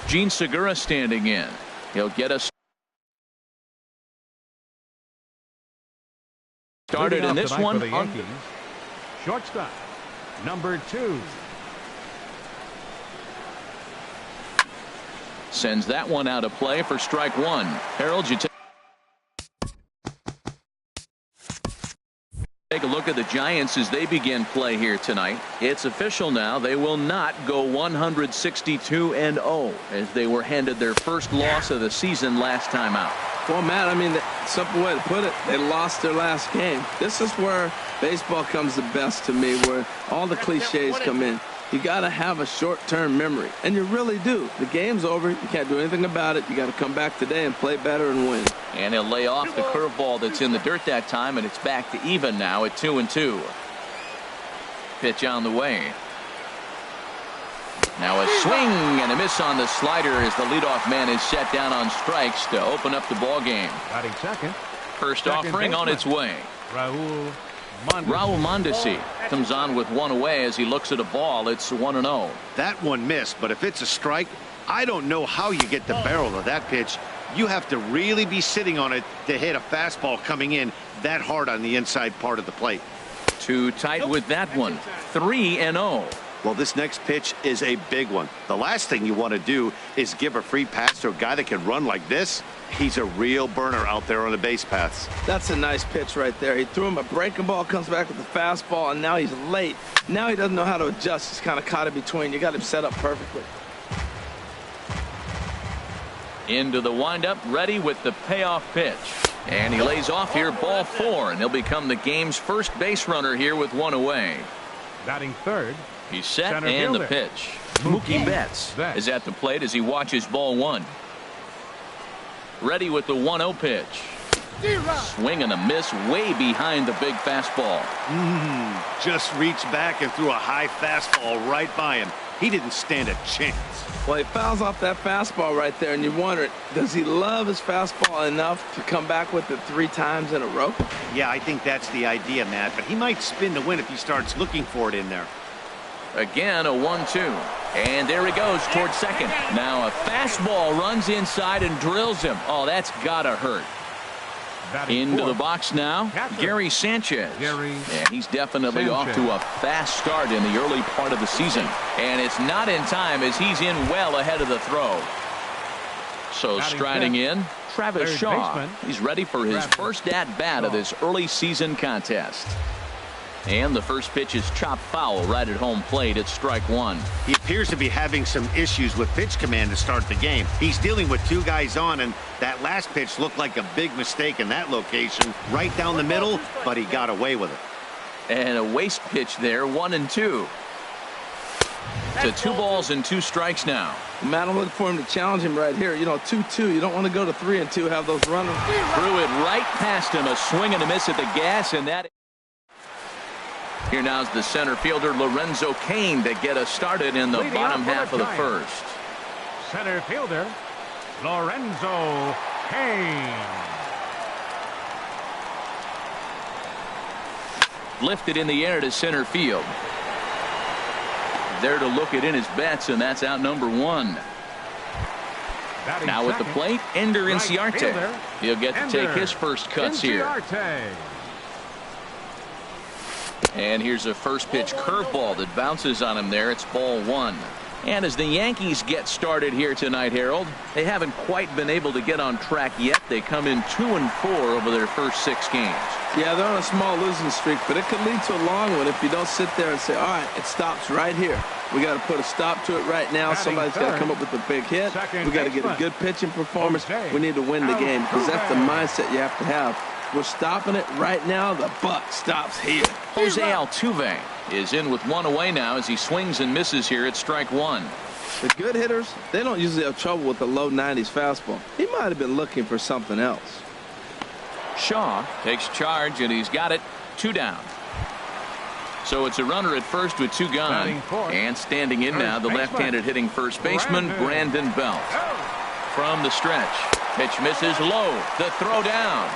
Gene Segura standing in. He'll get us started in this one. For the Yankees, shortstop, number 2. Sends that one out of play for strike one. Harold, you take a look at the Giants as they begin play here tonight. It's official now. They will not go 162-0 as they were handed their first loss of the season last time out. Well, Matt, I mean, the simple way to put it, they lost their last game. This is where baseball comes the best to me, where all the cliches come in. You got to have a short-term memory, and you really do. The game's over. You can't do anything about it. You got to come back today and play better and win. And he'll lay off the curveball that's in the dirt that time, and it's back to even now at 2-2. Pitch on the way. Now a swing and a miss on the slider as the leadoff man is set down on strikes to open up the ball game. Batting second. First offering on its way. Raul Mondesi comes on with one away as he looks at a ball. It's 1-0. That one missed, but if it's a strike, I don't know how you get the barrel of that pitch. You have to really be sitting on it to hit a fastball coming in that hard on the inside part of the plate. Too tight with that one. 3-0. Well, this next pitch is a big one. The last thing you want to do is give a free pass to a guy that can run like this. He's a real burner out there on the base paths. That's a nice pitch right there. He threw him a breaking ball, comes back with the fastball, and now he's late. Now he doesn't know how to adjust. He's kind of caught in between. You got him set up perfectly. Into the windup, ready with the payoff pitch. And he lays off here, ball 4, and he'll become the game's first base runner here with one away. Batting third. He's set and the pitch. Mookie Betts is at the plate as he watches ball 1. Ready with the 1-0 pitch. Swing and a miss way behind the big fastball. Just reached back and threw a high fastball right by him. He didn't stand a chance. Well, he fouls off that fastball right there, and you wonder, does he love his fastball enough to come back with it 3 times in a row? Yeah, I think that's the idea, Matt, but he might spin to win if he starts looking for it in there. Again, a 1-2. And there he goes towards second. Now a fastball runs inside and drills him. Oh, that's gotta hurt. Into the box now, Gary Sanchez. And he's definitely off to a fast start in the early part of the season. And it's not in time as he's in well ahead of the throw. So striding in, Travis Shaw. He's ready for his first at-bat of this early season contest. And the first pitch is chopped foul right at home plate. It's strike 1. He appears to be having some issues with pitch command to start the game. He's dealing with 2 guys on, and that last pitch looked like a big mistake in that location, right down the middle, but he got away with it. And a waste pitch there, 1-2. To 2 balls and 2 strikes now. Matt, I'm looking for him to challenge him right here. You know, 2-2. You don't want to go to 3-2, have those runners. Threw it right past him. A swing and a miss at the gas, and that. Here now is the center fielder Lorenzo Cain to get us started in the bottom half of the first. Center fielder Lorenzo Cain. Lifted in the air to center field. There to look it in his bets, and that's out number 1. Now at the plate, Ender Inciarte. He'll get to take his first cuts here. And here's a first pitch curveball that bounces on him there. It's ball 1. And as the Yankees get started here tonight, Harold, they haven't quite been able to get on track yet. They come in 2-4 over their first 6 games. Yeah, they're on a small losing streak, but it could lead to a long one if you don't sit there and say, all right, it stops right here. We got to put a stop to it right now. Somebody's got to come up with a big hit. We got to get a good pitching performance. We need to win the game because that's the mindset you have to have. We're stopping it right now. The buck stops here. Jose Altuve is in with one away now as he swings and misses here at strike 1. The good hitters, they don't usually have trouble with the low 90s fastball. He might have been looking for something else. Shaw takes charge, and he's got it. 2 down. So it's a runner at first with 2 gone. And standing in now, the left-handed hitting first baseman, Brandon Belt. From the stretch. Pitch misses low. The throw down.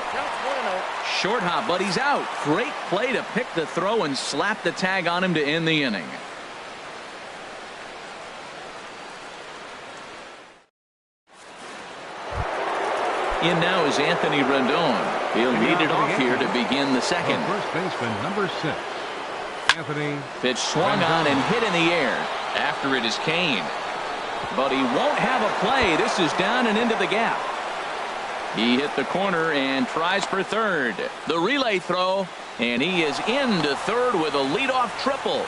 Short hop, but he's out. Great play to pick the throw and slap the tag on him to end the inning. In now is Anthony Rendon. He'll lead it off here to begin the second. First baseman, number 6. Anthony. Pitch swung on and hit in the air. After it is Kane. But he won't have a play. This is down and into the gap. He hit the corner and tries for third. The relay throw, and he is into third with a leadoff triple.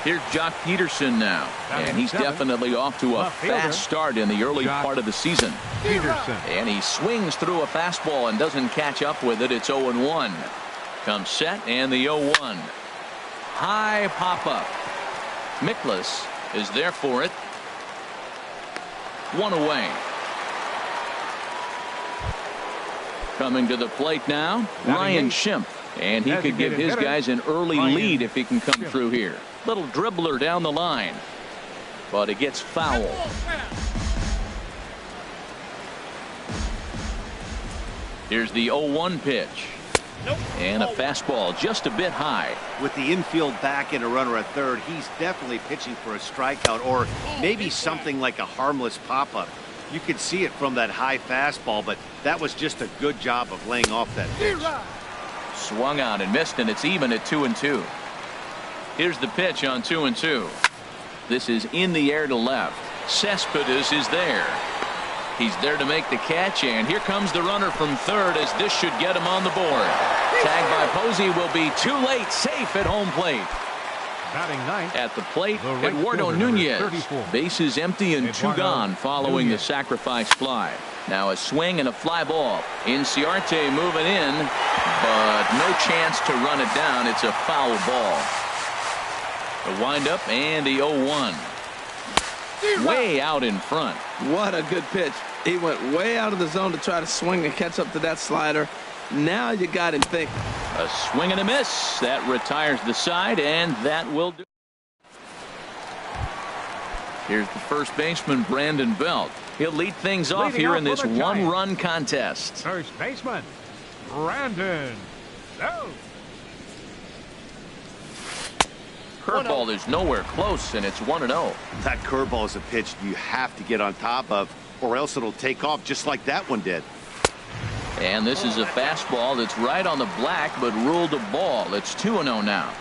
Here's Jock Peterson now, and he's definitely off to a fast start in the early part of the season. Peterson. And he swings through a fastball and doesn't catch up with it. It's 0-1. Comes set and the 0-1. High pop-up. Miklas is there for it. 1 away. Coming to the plate now, Ryan Schimpf. And he could give his guys an early lead if he can come through here. Little dribbler down the line. But it gets foul. Here's the 0-1 pitch. And a fastball just a bit high. With the infield back and a runner at third, he's definitely pitching for a strikeout or maybe something like a harmless pop-up. You could see it from that high fastball, but that was just a good job of laying off that pitch. Swung on and missed, and it's even at 2-2. Here's the pitch on 2-2. This is in the air to left. Cespedes is there. He's there to make the catch, and here comes the runner from third as this should get him on the board. Tagged by Posey will be too late, safe at home plate. Batting ninth. At the plate, Eduardo Nunez. Bases empty and 2 gone following the sacrifice fly. Now a swing and a fly ball. Inciarte moving in, but no chance to run it down. It's a foul ball. The windup and the 0-1. Way out in front. What a good pitch. He went way out of the zone to try to swing and catch up to that slider. Now you got him thinking. A swing and a miss. That retires the side, and that will do. Here's the first baseman, Brandon Belt. He'll lead things off here in this 1-run contest. First baseman, Brandon Belt. Curveball is nowhere close, and it's 1-0. That curveball is a pitch you have to get on top of, or else it'll take off just like that one did. And this is a fastball that's right on the black, but ruled a ball. It's 2-0 now.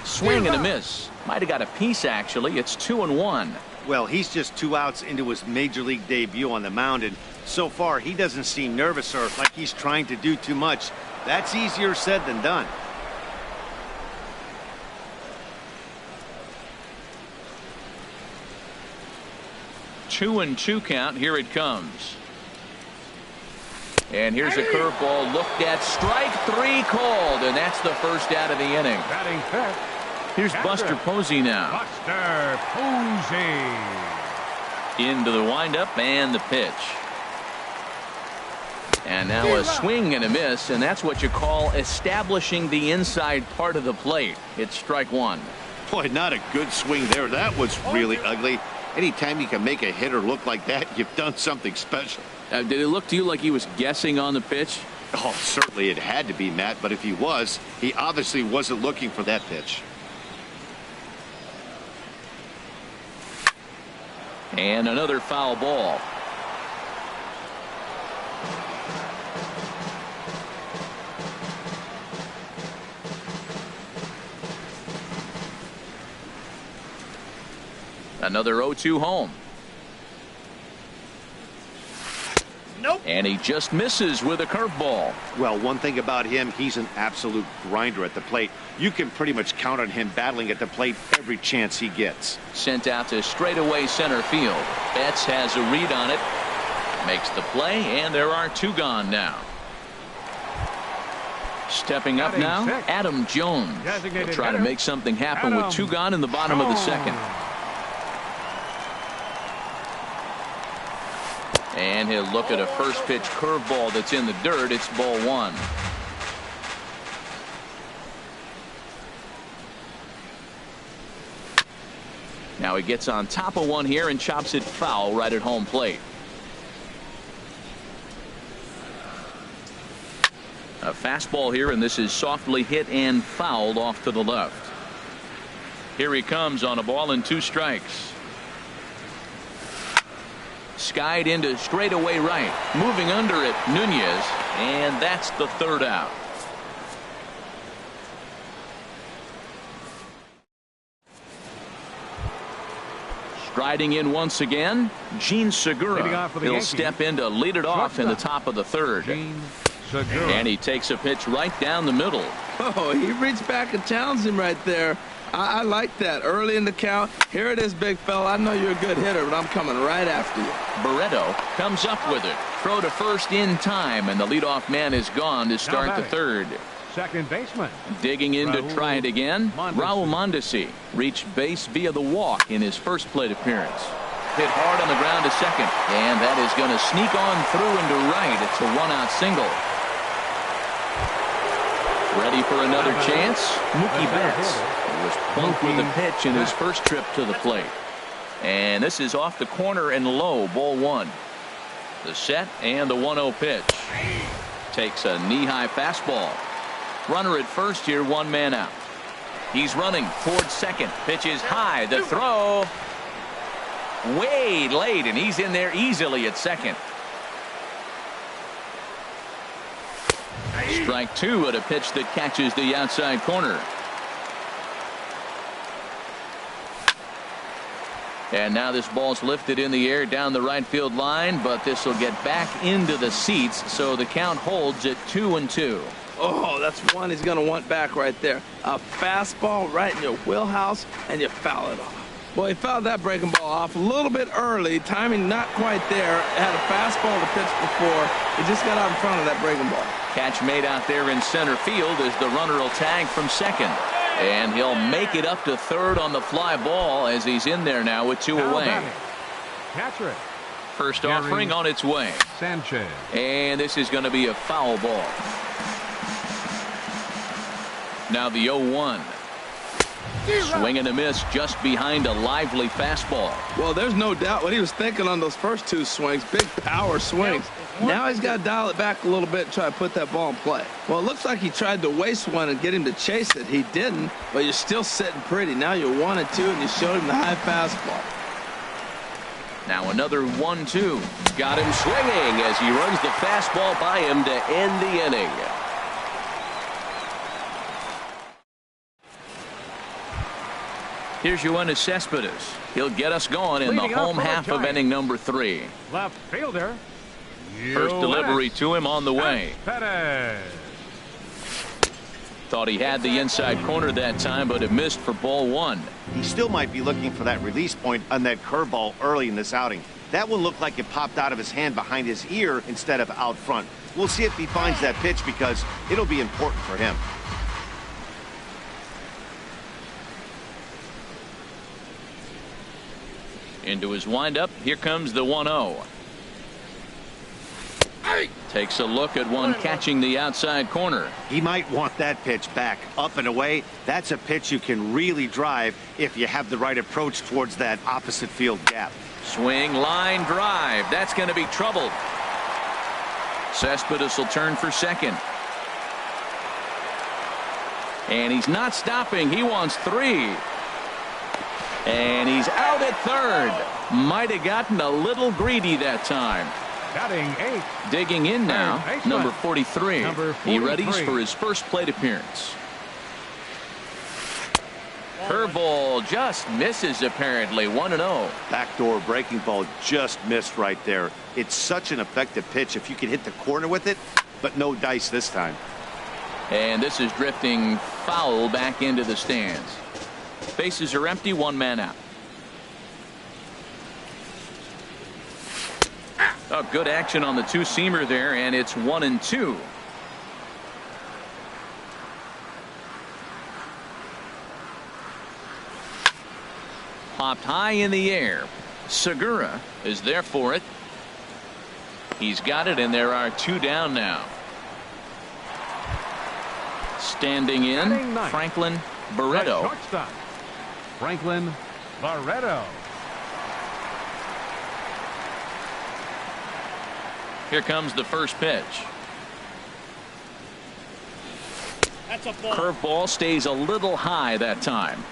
Swing and a miss. Might have got a piece, actually. It's 2-1. Well, he's just 2 outs into his major league debut on the mound, and so far he doesn't seem nervous or like he's trying to do too much. That's easier said than done. Two and 2 count. Here it comes. And here's a curveball looked at. Strike 3 called, and that's the first out of the inning. Batting fifth. Here's Buster Posey now. Buster Posey. Into the windup and the pitch. And now a swing and a miss, and that's what you call establishing the inside part of the plate. It's strike 1. Boy, not a good swing there. That was really ugly. Anytime you can make a hitter look like that, you've done something special. Did it look to you like he was guessing on the pitch? Oh, certainly it had to be, Matt, but if he was, he obviously wasn't looking for that pitch. And another foul ball. Another 0-2 home. Nope. And he just misses with a curveball. Well, one thing about him, he's an absolute grinder at the plate. You can pretty much count on him battling at the plate every chance he gets. Sent out to straightaway center field. Betts has a read on it. Makes the play, and there are 2 gone now. Stepping up now, Adam Jones. Will try to make something happen with 2 gone in the bottom of the second. And he'll look at a first pitch curveball that's in the dirt. It's ball 1. Now he gets on top of one here and chops it foul right at home plate. A fastball here, and this is softly hit and fouled off to the left. Here he comes on a ball and 2 strikes. Skied into straightaway right. Moving under it, Nunez, and that's the 3rd out. Striding in once again, Gene Segura. He'll step in to lead it off in the top of the 3rd. And he takes a pitch right down the middle. Oh, he reached back and challenged him right there. I like that. Early in the count. Here it is, big fella. I know you're a good hitter, but I'm coming right after you. Barreto comes up with it. Throw to first in time, and the leadoff man is gone to start the 3rd. Second baseman. Digging in to try it again. Raul Mondesi reached base via the walk in his first plate appearance. Hit hard on the ground to second, and that is going to sneak on through into right. It's a 1-out single. Ready for another chance? Mookie Betts was plunked with a pitch in his first trip to the plate. And this is off the corner and low, ball 1. The set and the 1-0 pitch. Takes a knee-high fastball. Runner at first here, 1 man out. He's running towards second. Pitch is high. The throw way late, and he's in there easily at second. Strike 2 at a pitch that catches the outside corner. And now this ball's lifted in the air down the right field line, but this will get back into the seats, so the count holds at 2-2. Oh, that's one he's going to want back right there. A fastball right in your wheelhouse, and you foul it off. Well, he fouled that breaking ball off a little bit early. Timing not quite there. Had a fastball to pitch before. He just got out in front of that breaking ball. Catch made out there in center field as the runner will tag from second. And he'll make it up to 3rd on the fly ball as he's in there now with 2 away. Catcher. First offering on its way. Sanchez. And this is going to be a foul ball. Now the 0-1. Swing and a miss just behind a lively fastball. Well, there's no doubt what he was thinking on those first 2 swings. Big power swings. Now he's got to dial it back a little bit and try to put that ball in play. Well, it looks like he tried to waste one and get him to chase it. He didn't, but you're still sitting pretty. Now you're 1-2, and you showed him the high fastball. Now another 1-2. Got him swinging as he runs the fastball by him to end the inning. Here's Yoenis Cespedes. He'll get us going in the home half of inning number 3. Left fielder. First delivery to him on the way. Thought he had the inside corner that time, but it missed for ball 1. He still might be looking for that release point on that curveball early in this outing. That one looked like it popped out of his hand behind his ear instead of out front. We'll see if he finds that pitch because it'll be important for him. Into his windup. Here comes the 1-0. Takes a look at one catching the outside corner. He might want that pitch back up and away. That's a pitch you can really drive if you have the right approach towards that opposite field gap. Swing, line drive. That's going to be troubled. Cespedes will turn for second. And he's not stopping. He wants 3. And he's out at 3rd. Might have gotten a little greedy that time. Batting 8. Digging in now, number 43. He readies for his first plate appearance. Curveball just misses apparently. 1-0. Backdoor breaking ball just missed right there. It's such an effective pitch if you can hit the corner with it, but no dice this time. And this is drifting foul back into the stands. Bases are empty, 1 man out. Oh, good action on the 2-seamer there, and it's 1-2. Popped high in the air. Segura is there for it. He's got it, and there are 2 down now. Standing in, Franklin Barreto. Franklin Barreto. Here comes the first pitch. Curveball stays a little high that time.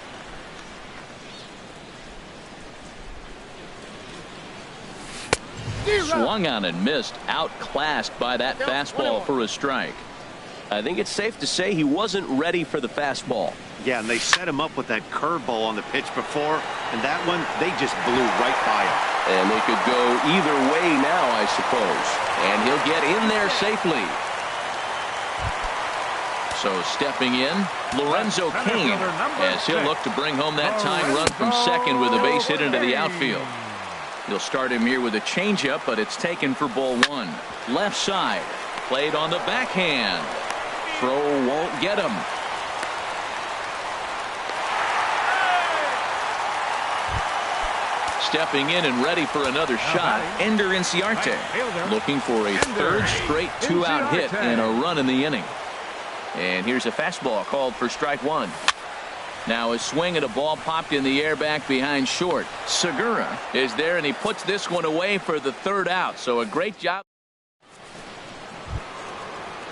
Swung on and missed. Outclassed by that fastball for a strike. I think it's safe to say he wasn't ready for the fastball. Yeah, and they set him up with that curveball on the pitch before, and that one, they just blew right by him. And they could go either way now, I suppose. And he'll get in there safely. So stepping in, Lorenzo Cain, as he'll look to bring home that tying run from second with a base hit into the outfield. He'll start him here with a changeup, but it's taken for ball one. Left side, played on the backhand. Throw won't get him. Stepping in and ready for another shot, Ender Inciarte, looking for a third straight two-out hit and a run in the inning. And here's a fastball called for strike one. Now a swing and a ball popped in the air back behind short. Segura is there, and he puts this one away for the third out. So a great job.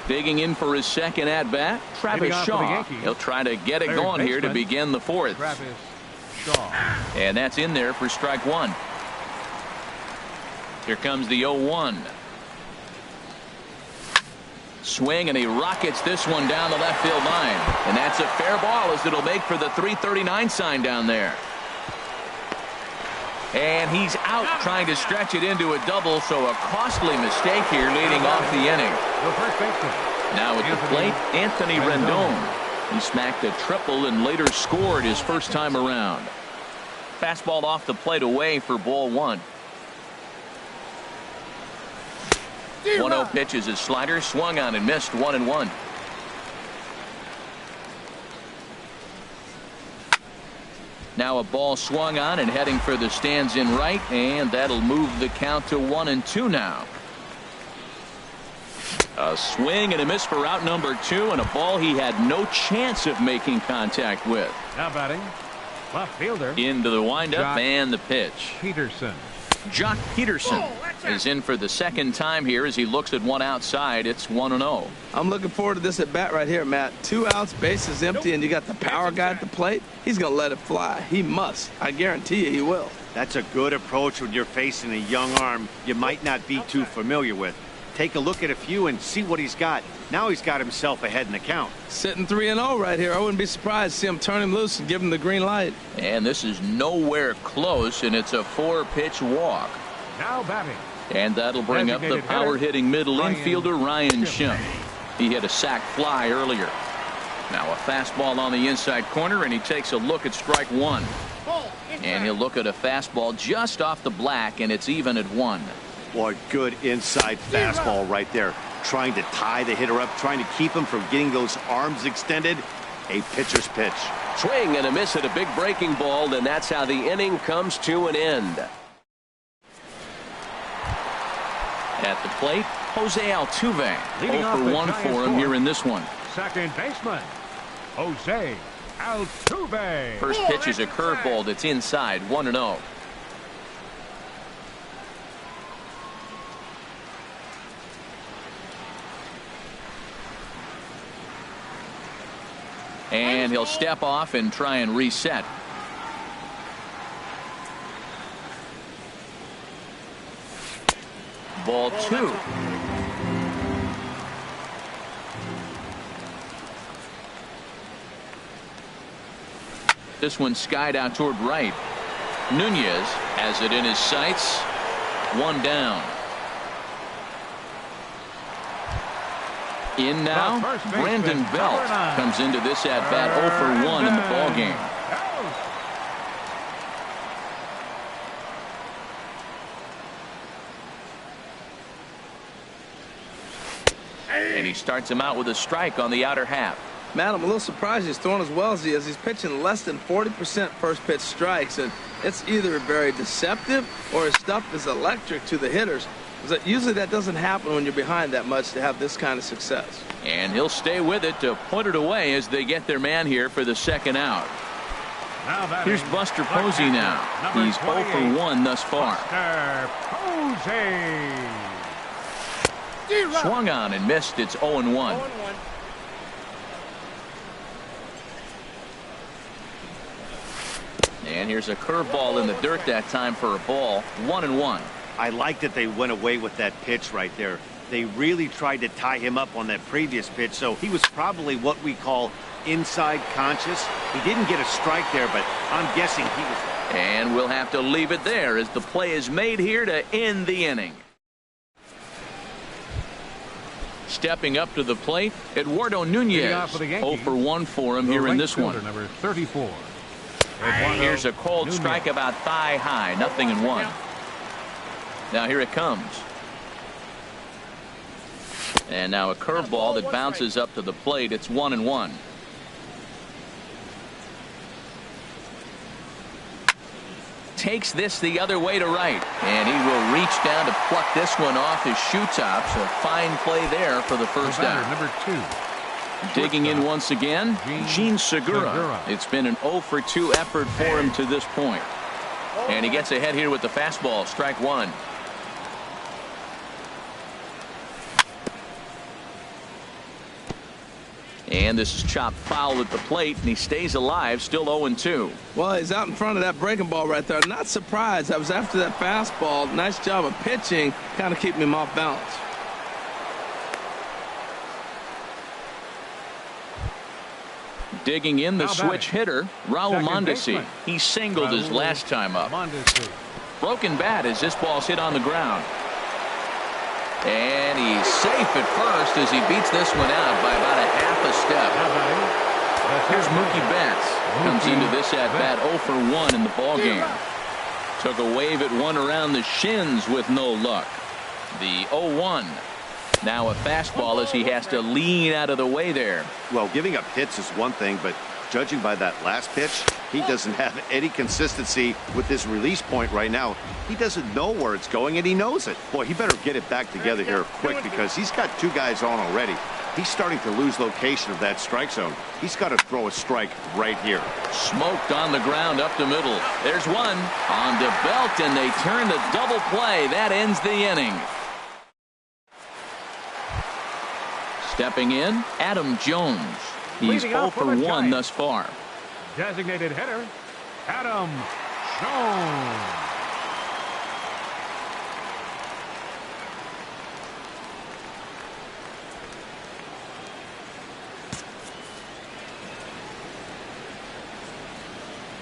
Digging in for his second at bat, Travis Shaw. He'll try to get it going here to begin the fourth. And that's in there for strike one. Here comes the 0-1. Swing, and he rockets this one down the left field line. And that's a fair ball, as it'll make for the 339 sign down there. And he's out trying to stretch it into a double, so a costly mistake here leading off the inning. Now at the plate, Anthony Rendon. He smacked a triple and later scored his first time around. Fastball off the plate away for ball one. 1-0 pitch is his slider, swung on and missed, 1-1. Now a ball swung on and heading for the stands in right, and that'll move the count to 1-2 now. A swing and a miss for out number two, and a ball he had no chance of making contact with. Now batting, left fielder. Into the windup and the pitch. Peterson. Jock Peterson is in for the second time here as he looks at one outside. It's 1-0. I'm looking forward to this at bat right here, Matt. 2 outs, bases empty, and you got the power guy at the plate. He's going to let it fly. He must. I guarantee you he will. That's a good approach when you're facing a young arm you might not be too familiar with. Take a look at a few and see what he's got. Now he's got himself ahead in the count. Sitting 3-0 right here. I wouldn't be surprised to see him turn him loose and give him the green light. And this is nowhere close, and it's a 4-pitch walk. Now batting. And that'll bring up the power-hitting middle infielder, Ryan Schimpf. He hit a sac fly earlier. Now a fastball on the inside corner, and he takes a look at strike one. And he'll look at a fastball just off the black, and it's even at 1. Boy, good inside fastball right there. Trying to tie the hitter up, trying to keep him from getting those arms extended. A pitcher's pitch. Swing and a miss at a big breaking ball, and that's how the inning comes to an end. At the plate, Jose Altuve. 0-for-1 for him here in this one. Second baseman, Jose Altuve. First pitch is a curveball that's inside, 1-0. And he'll step off and try and reset. Ball 2. This one skied out toward right. Nunez has it in his sights. 1 down. In now, Brandon Belt comes into this at bat 0-for-1 in the ballgame. And he starts him out with a strike on the outer half. Matt, I'm a little surprised he's throwing as well as he is. He's pitching less than 40% first pitch strikes, and it's either very deceptive or his stuff is electric to the hitters. Usually that doesn't happen when you're behind that much to have this kind of success. And he'll stay with it to put it away as they get their man here for the second out. Here's Buster Posey now. He's 0 for 1 thus far. Swung on and missed. It's 0 and 1. And here's a curveball in the dirt that time for a ball. 1 and 1. I like that they went away with that pitch right there. They really tried to tie him up on that previous pitch, so he was probably what we call inside conscious. He didn't get a strike there, but I'm guessing he was. And we'll have to leave it there as the play is made here to end the inning. Stepping up to the plate, Eduardo Nunez. 0 for 1 for him here in this one. Number 34. Here's a cold strike about thigh high. 0-1. Now here it comes. And now a curveball that bounces up to the plate. It's 1 and 1. Takes this the other way to right, and he will reach down to pluck this one off his shoe tops. A fine play there for the first down. Number 2. Digging in once again, Gene Segura. It's been an 0 for 2 effort for him to this point. And he gets ahead here with the fastball. Strike 1. And this is chopped foul at the plate, and he stays alive, still 0-2. Well, he's out in front of that breaking ball right there. Not surprised. I was after that fastball. Nice job of pitching, kind of keeping him off balance. Digging in the switch hitter, Raul Mondesi. He singled his last time up. Broken bat as this ball's hit on the ground. And he's safe at first as he beats this one out by about a half a step. Here's Mookie Betts. Comes into this at bat 0 for 1 in the ballgame. Took a wave at one around the shins with no luck. The 0-1. Now a fastball as he has to lean out of the way there. Well, giving up hits is one thing, but judging by that last pitch, he doesn't have any consistency with his release point right now. He doesn't know where it's going, and he knows it. Boy, he better get it back together here quick because he's got 2 guys on already. He's starting to lose location of that strike zone. He's got to throw a strike right here. Smoked on the ground up the middle. There's one on the belt, and they turn the double play. That ends the inning. Stepping in, Adam Jones. He's 0 for 1 thus far. Designated hitter, Adam Jones.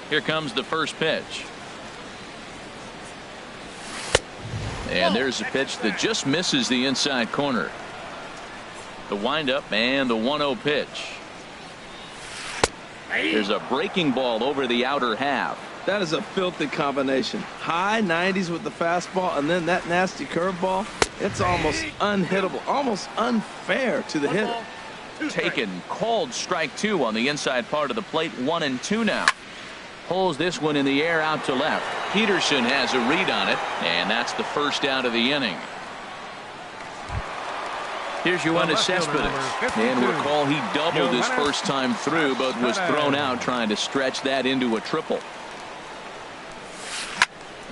Here comes the first pitch. And there's a pitch that just misses the inside corner. The windup and the 1-0 pitch. There's a breaking ball over the outer half. That is a filthy combination. High 90s with the fastball and then that nasty curveball. It's almost unhittable, almost unfair to the hitter. Taken, called strike 2 on the inside part of the plate. 1-2 now. Pulls this one in the air out to left. Peterson has a read on it, and that's the first out of the inning. Here's Yoenis Cespedes. And recall he doubled his first time through, but was thrown out trying to stretch that into a triple.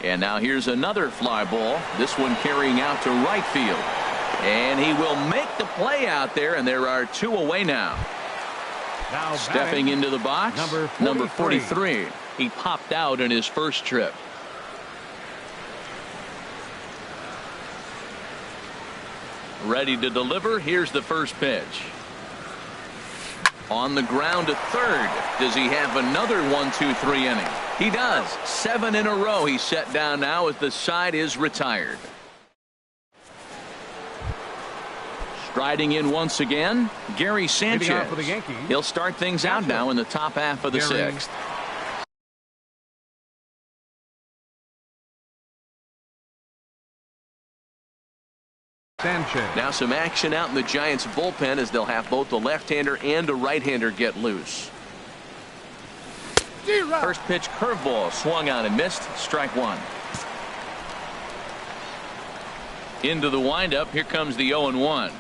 And now here's another fly ball. This one carrying out to right field. And he will make the play out there, and there are 2 away now. Stepping into the box, number 43. He popped out in his first trip. Ready to deliver. Here's the first pitch. On the ground to third. Does he have another 1-2-3 inning? He does. 7 in a row he's set down now as the side is retired. Striding in once again, Gary Sanchez. He'll start things out now in the top half of the 6th. Sanchez. Now some action out in the Giants bullpen as they'll have both the left-hander and a right-hander get loose. First pitch curveball swung on and missed. Strike 1. Into the windup. Here comes the 0-1.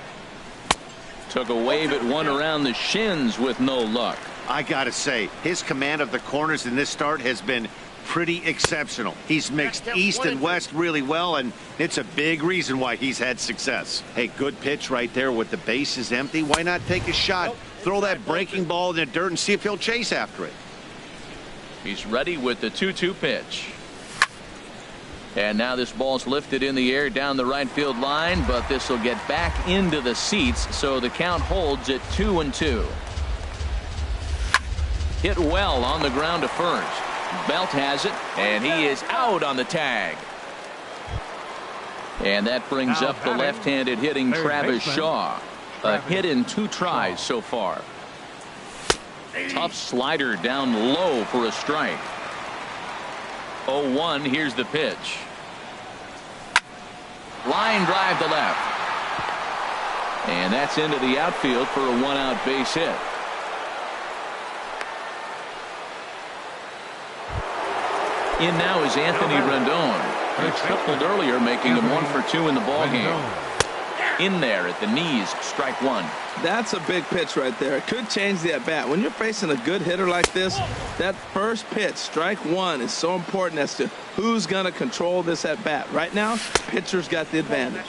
Took a wave at one around the shins with no luck. I gotta say, his command of the corners in this start has been pretty exceptional. He's mixed east and west really well, and it's a big reason why he's had success. Hey, good pitch right there with the bases empty. Why not take a shot? Throw that breaking ball in the dirt and see if he'll chase after it. He's ready with the 2-2 pitch. And now this ball's lifted in the air down the right field line, but this will get back into the seats, so the count holds at 2-2. Hit well on the ground to first. Belt has it, and he is out on the tag. And that brings up the left-handed hitting Travis Shaw. A hit in 2 tries so far. Tough slider down low for a strike. 0-1. Here's the pitch. Line drive to left. And that's into the outfield for a 1-out base hit. In now is Anthony Rendon. He tripled earlier, making him 1 for 2 in the ballgame. In there at the knees, strike 1. That's a big pitch right there. It could change the at-bat. When you're facing a good hitter like this, that first pitch, strike 1, is so important as to who's going to control this at-bat. Right now, pitcher's got the advantage.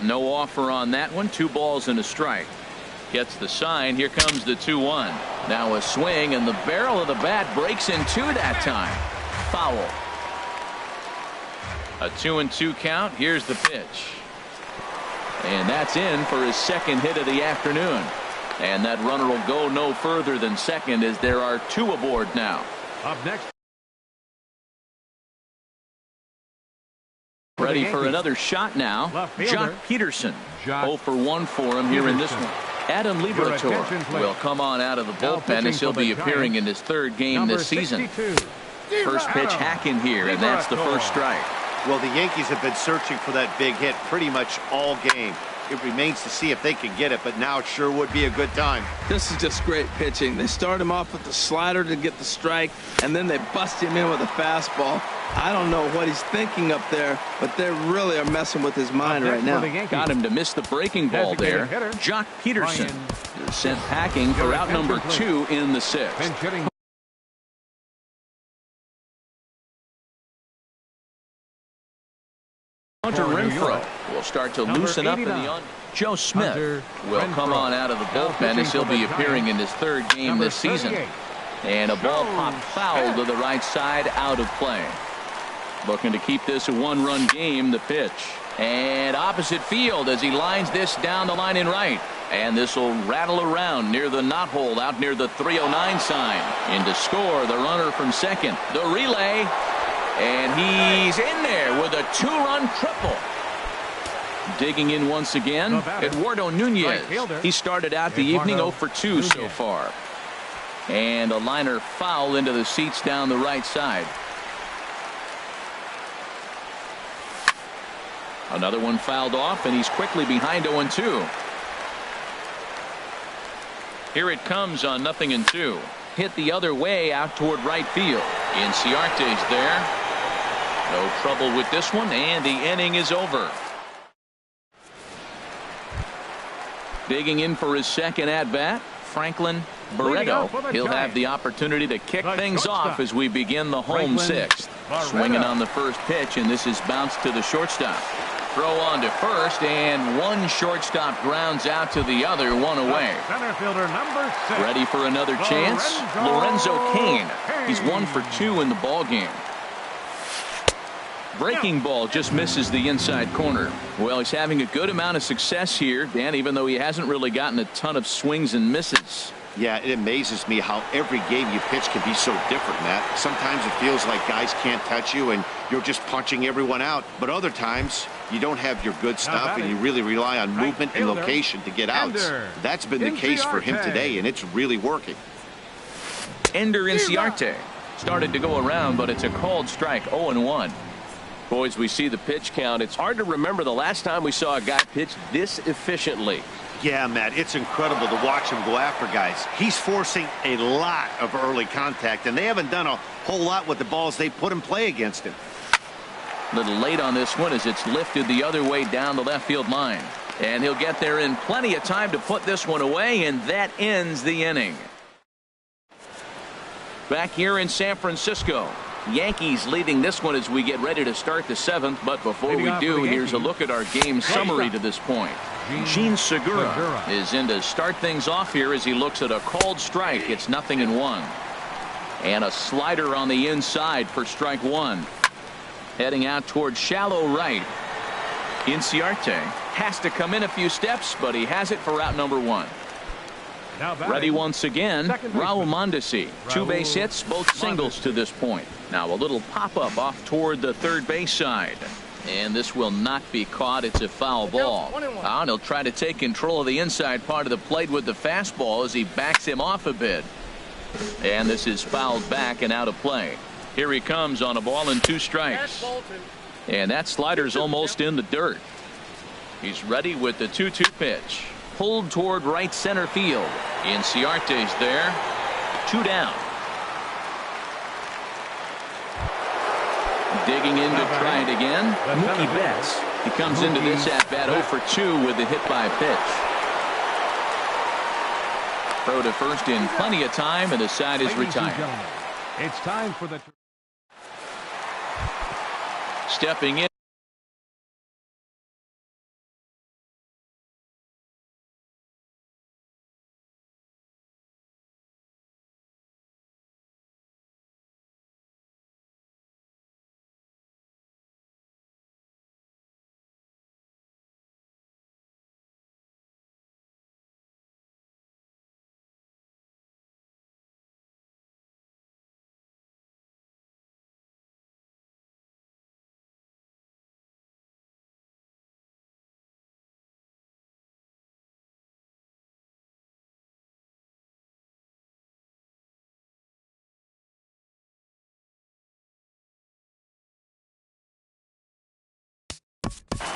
No offer on that one. 2 balls and a strike. Gets the sign. Here comes the 2-1. Now a swing, and the barrel of the bat breaks in 2 that time. Foul. A 2-2 count. Here's the pitch. And that's in for his second hit of the afternoon. And that runner will go no further than second, as there are 2 aboard now. Up next. Ready for another shot now. Jock Peterson. 0 for 1 for him here in this one. Adam Liberatore will come on out of the bullpen, as he'll be appearing in his 3rd game this season. First pitch hack in here, and that's the first strike. Well, the Yankees have been searching for that big hit pretty much all game. It remains to see if they can get it, but now it sure would be a good time. This is just great pitching. They start him off with the slider to get the strike, and then they bust him in with a fastball. I don't know what he's thinking up there, but they really are messing with his mind right now. Got him to miss the breaking ball there. Jock Peterson is sent packing for out number 2 in the 6th. Hunter Renfroe will start to loosen up in the on. Joe Smith will come on out of the bullpen, as he'll be appearing in his 3rd game this season. And a ball popped foul to the right side, out of play. Looking to keep this a 1-run game. The pitch. And opposite field as he lines this down the line in right. And this will rattle around near the knot hole out near the 309 sign. In to score the runner from second. The relay. And he's in there with a 2-run triple. Digging in once again, Eduardo Nunez. He started out the evening 0 for 2 so far. And a liner foul into the seats down the right side. Another one fouled off, and he's quickly behind 0-2. Here it comes on 0-2. Hit the other way out toward right field. Inciarte's there. No trouble with this one, and the inning is over. Digging in for his second at-bat, Franklin Barreto. He'll have the opportunity to kick things off as we begin the home 6th. Swinging on the first pitch, and this is bounced to the shortstop. Throw on to first, and one shortstop grounds out to the other, 1 away. Center fielder number 6. Ready for another chance? Lorenzo Cain. He's 1 for 2 in the ballgame. Breaking ball just misses the inside corner. Well, he's having a good amount of success here, Dan, even though he hasn't really gotten a ton of swings and misses. Yeah, it amazes me how every game you pitch can be so different, Matt. Sometimes it feels like guys can't touch you and you're just punching everyone out. But other times you don't have your good stuff and you really rely on movement and location to get outs. That's been the case for him today, and it's really working. Ender Inciarte started to go around, but it's a called strike, 0-1. Boys, we see the pitch count. It's hard to remember the last time we saw a guy pitch this efficiently. Yeah, Matt, it's incredible to watch him go after guys. He's forcing a lot of early contact, and they haven't done a whole lot with the balls they put in play against him. A little late on this one as it's lifted the other way down the left field line. And he'll get there in plenty of time to put this one away, and that ends the inning. back here in San Francisco. Yankees leading this one as we get ready to start the 7th. But before we do, here's a look at our game summary to this point. Gene Segura is in to start things off here as he looks at a called strike. It's 0-1. And a slider on the inside for strike 1. Heading out towards shallow right. Inciarte has to come in a few steps, but he has it for out number 1. Ready once again, Raul Mondesi. 2 base hits, both singles to this point. Now a little pop-up off toward the third base side. And this will not be caught. It's a foul ball. And he'll try to take control of the inside part of the plate with the fastball as he backs him off a bit. And this is fouled back and out of play. Here he comes on a ball and 2 strikes. And that slider's almost in the dirt. He's ready with the 2-2 pitch. Pulled toward right center field. Inciarte's there. 2 down. Digging in to try it again. Mookie Betts. He comes into this at bat 0 for 2 with the hit by pitch. Throw to first in plenty of time, and the side is retired. It's time for the stepping in.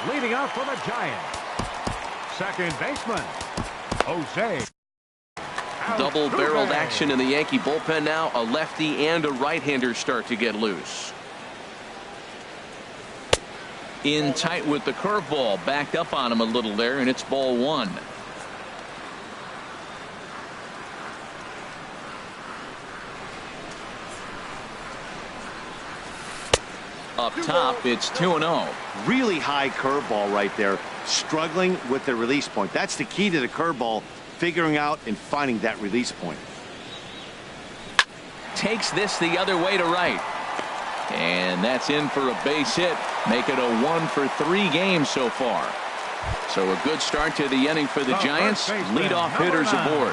leading off for the Giants. Second baseman, Jose. Double-barreled action in the Yankee bullpen now. A lefty and a right-hander start to get loose. In tight with the curveball. Backed up on him a little there, and it's ball 1. Up top, it's 2-0. Really high curveball right there. Struggling with the release point. That's the key to the curveball. Figuring out and finding that release point. Takes this the other way to right. And that's in for a base hit. Make it a 1 for 3 games so far. So a good start to the inning for the Giants. Leadoff hitters aboard.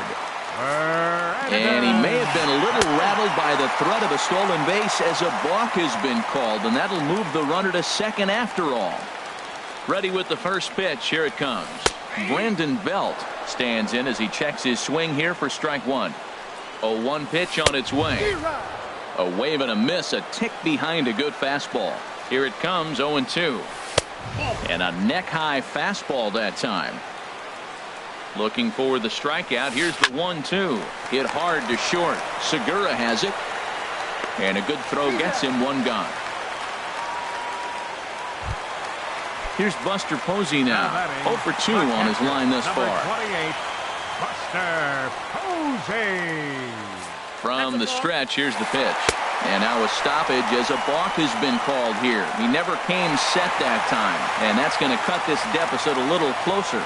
And he may have been a little rattled by the threat of a stolen base as a balk has been called, and that'll move the runner to second after all. Ready with the first pitch. Here it comes. Brandon Belt stands in as he checks his swing here for strike 1. A 1 pitch on its way. A wave and a miss, a tick behind a good fastball. Here it comes, 0-2. And a neck-high fastball that time. Looking for the strikeout. Here's the 1-2. Hit hard to short. Segura has it. And a good throw gets him 1 gone. Here's Buster Posey now. 0 for 2 on his line thus far. 28, Buster Posey. From the stretch, here's the pitch. And now a stoppage as a balk has been called here. He never came set that time. And that's going to cut this deficit a little closer.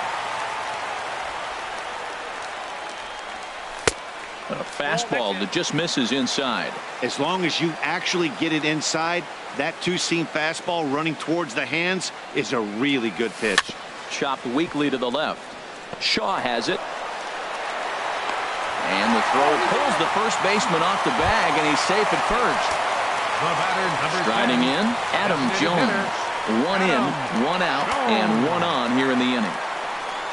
A fastball that just misses inside. As long as you actually get it inside, that 2-seam fastball running towards the hands is a really good pitch. Chopped weakly to the left. Shaw has it. And the throw pulls the first baseman off the bag, and he's safe at first. Striding in, Adam Jones. 1 in, 1 out, and 1 on here in the inning.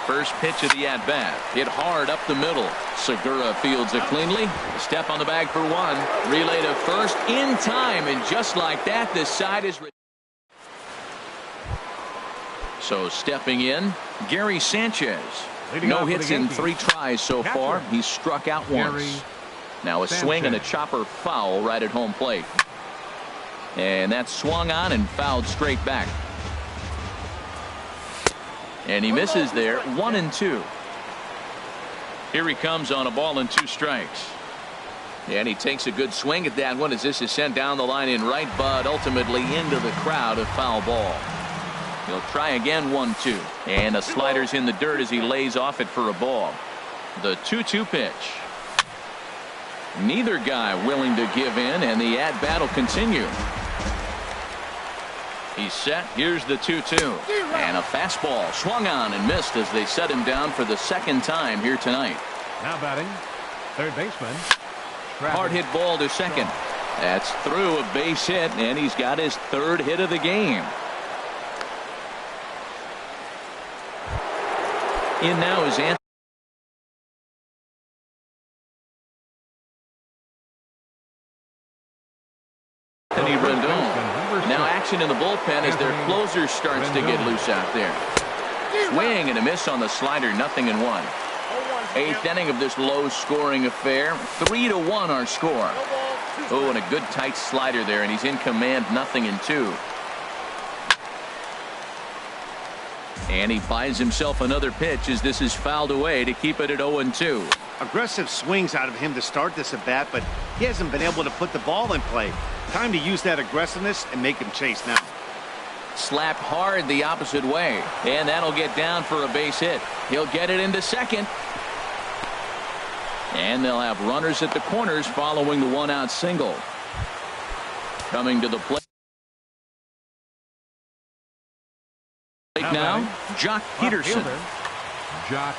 First pitch of the at-bat. Hit hard up the middle. Segura fields it cleanly. Step on the bag for 1. Relay to first in time, and just like that, this side is... So stepping in, Gary Sanchez. No hits in 3 tries so far. He's struck out once. Now a swing and a chopper foul right at home plate. And that's swung on and fouled straight back. And he misses there. 1-2. Here he comes on a ball and 2 strikes. And he takes a good swing at that one as this is sent down the line in right, but ultimately into the crowd, a foul ball. He'll try again, 1-2. And a slider's in the dirt as he lays off it for a ball. The 2-2 pitch. Neither guy willing to give in, and the at-bat will continue. He's set. Here's the 2-2. And a fastball swung on and missed as they set him down for the second time here tonight. Now batting, third baseman. Hard hit ball to second. That's through a base hit, and he's got his third hit of the game. In now is Anthony Rendon. Now action in the bullpen as their closer starts to get loose out there. Swing and a miss on the slider, 0-1. Eighth inning of this low-scoring affair. 3-1 our score. Oh, and a good tight slider there, and he's in command, 0-2. And he buys himself another pitch as this is fouled away to keep it at 0-2. Aggressive swings out of him to start this at bat, but he hasn't been able to put the ball in play. Time to use that aggressiveness and make him chase now. Slapped hard the opposite way, and that'll get down for a base hit. He'll get it into second. And they'll have runners at the corners following the one-out single. Coming to the plate now, Jock Peterson. Jock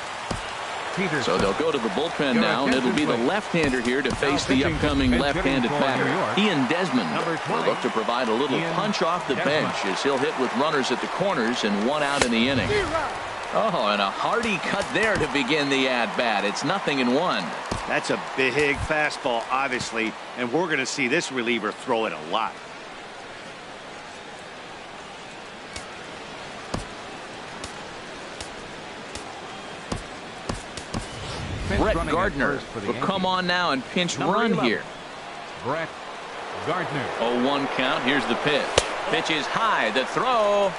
Peterson. So they'll go to the bullpen now, and it'll be the left-hander here to face the upcoming left-handed batter. Ian Desmond will look to provide a little punch off the bench as he'll hit with runners at the corners and one out in the inning. Oh, and a hearty cut there to begin the at-bat. It's 0-1. That's a big fastball, obviously, and we're going to see this reliever throw it a lot. Brett Gardner will come on now and pinch run here. Brett Gardner. 0-1 count. Here's the pitch. Pitch is high. The throw.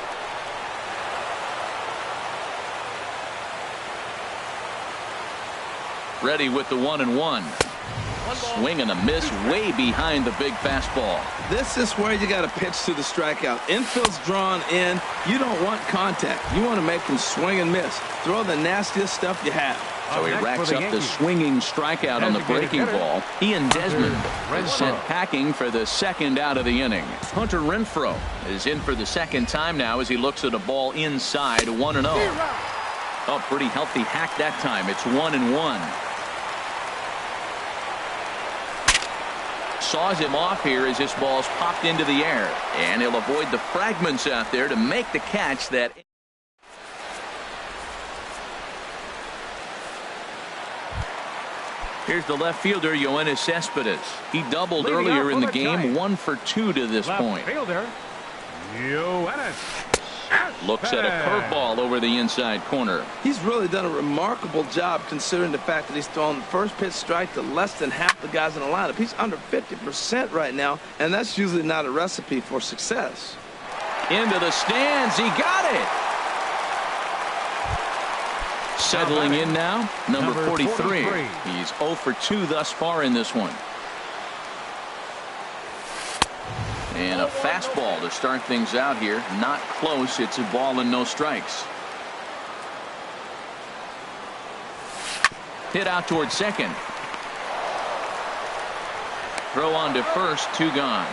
Ready with the 1-1. Swing and a miss way behind the big fastball. This is where you got to pitch to the strikeout. Infield's drawn in. You don't want contact. You want to make him swing and miss. Throw the nastiest stuff you have. So he racks up the swinging strikeout on the breaking ball. Ian Desmond is sent packing for the second out of the inning. Hunter Renfroe is in for the second time now as he looks at a ball inside, 1-0. Oh, pretty healthy hack that time. It's 1-1. Saws him off here as this ball's popped into the air, and he'll avoid the fragments out there to make the catch. That here's the left fielder, Yoenis Cespedes. He doubled earlier in the game, 1 for 2 to this point. Fielder, Yoenis. Looks at a curveball over the inside corner. He's really done a remarkable job considering the fact that he's thrown the first pitch strike to less than half the guys in the lineup. He's under 50% right now, and that's usually not a recipe for success. Into the stands. He got it. Settling in now, number 43. He's 0 for 2 thus far in this one. And a fastball to start things out here. Not close. It's a ball and no strikes. Hit out towards second. Throw on to first. 2 gone.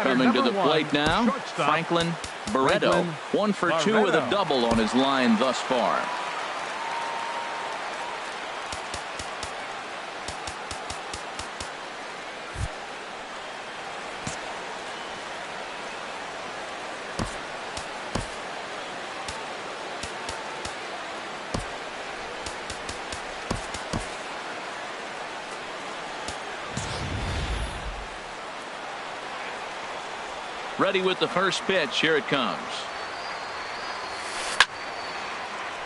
Coming to the plate now, Franklin Barreto. 1 for 2 with a double on his line thus far. Ready with the first pitch. Here it comes.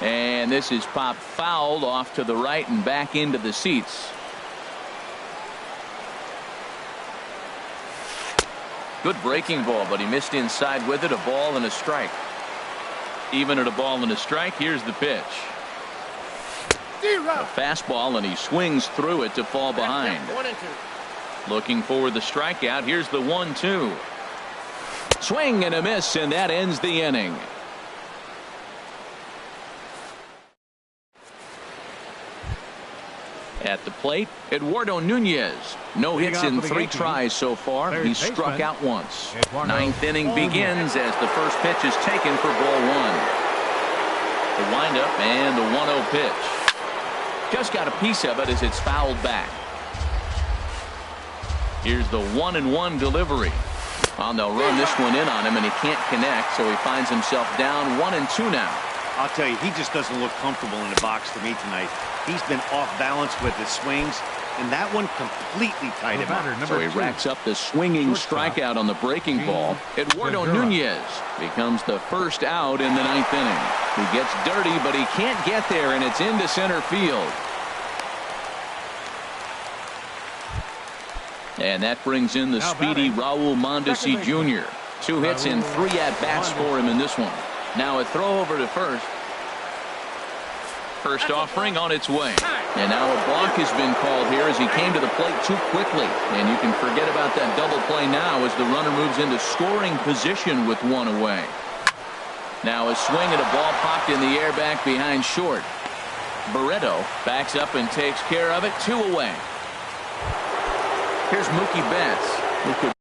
And this is popped fouled off to the right and back into the seats. Good breaking ball, but he missed inside with it. A ball and a strike. Even at a ball and a strike, here's the pitch. A fastball, and he swings through it to fall behind. Looking for the strikeout. Here's the 1-2. Swing and a miss, and that ends the inning. At the plate, Eduardo Nunez. No hits in 3 tries so far. He's struck out once. Ninth inning begins as the first pitch is taken for ball 1. The windup and the 1-0 pitch. Just got a piece of it as it's fouled back. Here's the 1-1 delivery. Well, they'll run this one in on him, and he can't connect, so he finds himself down 1-2 now. I'll tell you, he just doesn't look comfortable in the box to me tonight. He's been off balance with his swings, and that one completely tied him up. So he racks up the swinging strikeout on the breaking ball. Eduardo Nunez becomes the first out in the 9th inning. He gets dirty, but he can't get there, and it's into center field. And that brings in the speedy Raul Mondesi Jr. 2 hits and 3 at-bats for him in this one. Now a throw over to first. First offering on its way. And now a balk has been called here as he came to the plate too quickly. And you can forget about that double play now as the runner moves into scoring position with 1 away. Now a swing and a ball popped in the air back behind short. Barreto backs up and takes care of it. 2 away. Here's Mookie Betts, who could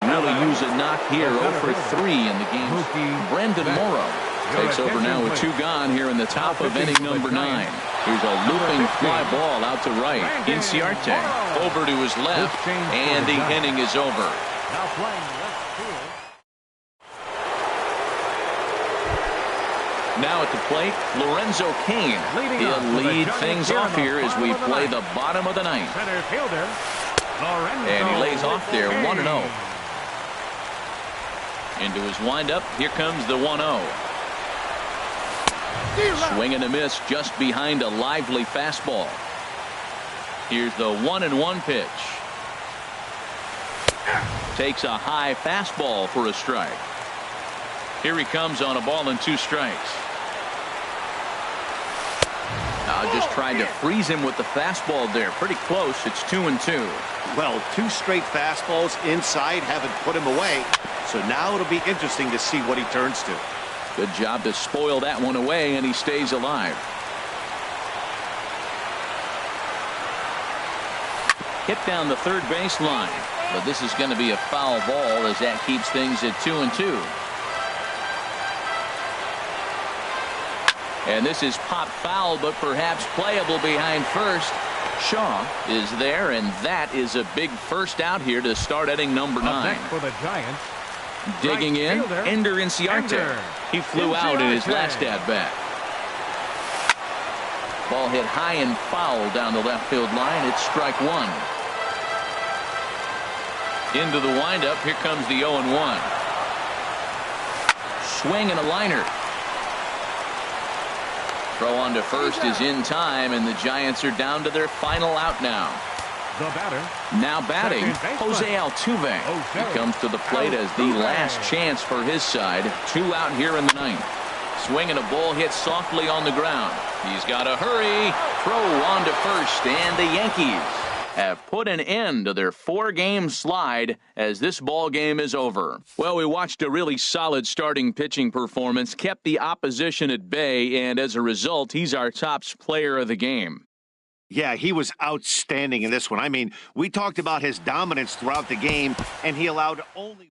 really use a knock here. 0 for 3 in the game. Brandon Morrow takes over now with 2 gone here in the top of inning number 9. Here's a looping fly ball out to right. Inciarte over to his left, and the inning is over. Now playing left field. Now at the plate, Lorenzo Cain. He'll lead things off here as we play the bottom of the 9th. Center fielder, And he lays off there 1-0. Into his windup, here comes the 1-0. Swing and a miss just behind a lively fastball. Here's the 1-1 pitch. Takes a high fastball for a strike. Here he comes on a ball and 2 strikes. Now just trying to freeze him with the fastball there. Pretty close. It's 2-2. Well, 2 straight fastballs inside haven't put him away. So now it'll be interesting to see what he turns to. Good job to spoil that one away, and he stays alive. Hit down the third base line. But this is going to be a foul ball as that keeps things at 2-2. And this is popped foul, but perhaps playable behind first. Shaw is there, and that is a big first out here to start inning number 9. Next for the Giants. Digging in, Ender Inciarte. He flew out in his last at-bat. Ball hit high and foul down the left field line. It's strike 1. Into the windup. Here comes the 0-1. Swing and a liner. Throw on to first is in time, and the Giants are down to their final out now. The batter. Now batting, Jose Altuve. He comes to the plate as the last chance for his side. 2 out here in the 9th. Swing and a ball hit softly on the ground. He's got to hurry. Throw on to first, and the Yankees have put an end to their 4-game slide as this ball game is over. Well, we watched a really solid starting pitching performance, kept the opposition at bay, and as a result, he's our top player of the game. Yeah, he was outstanding in this one. I mean, we talked about his dominance throughout the game, and he allowed only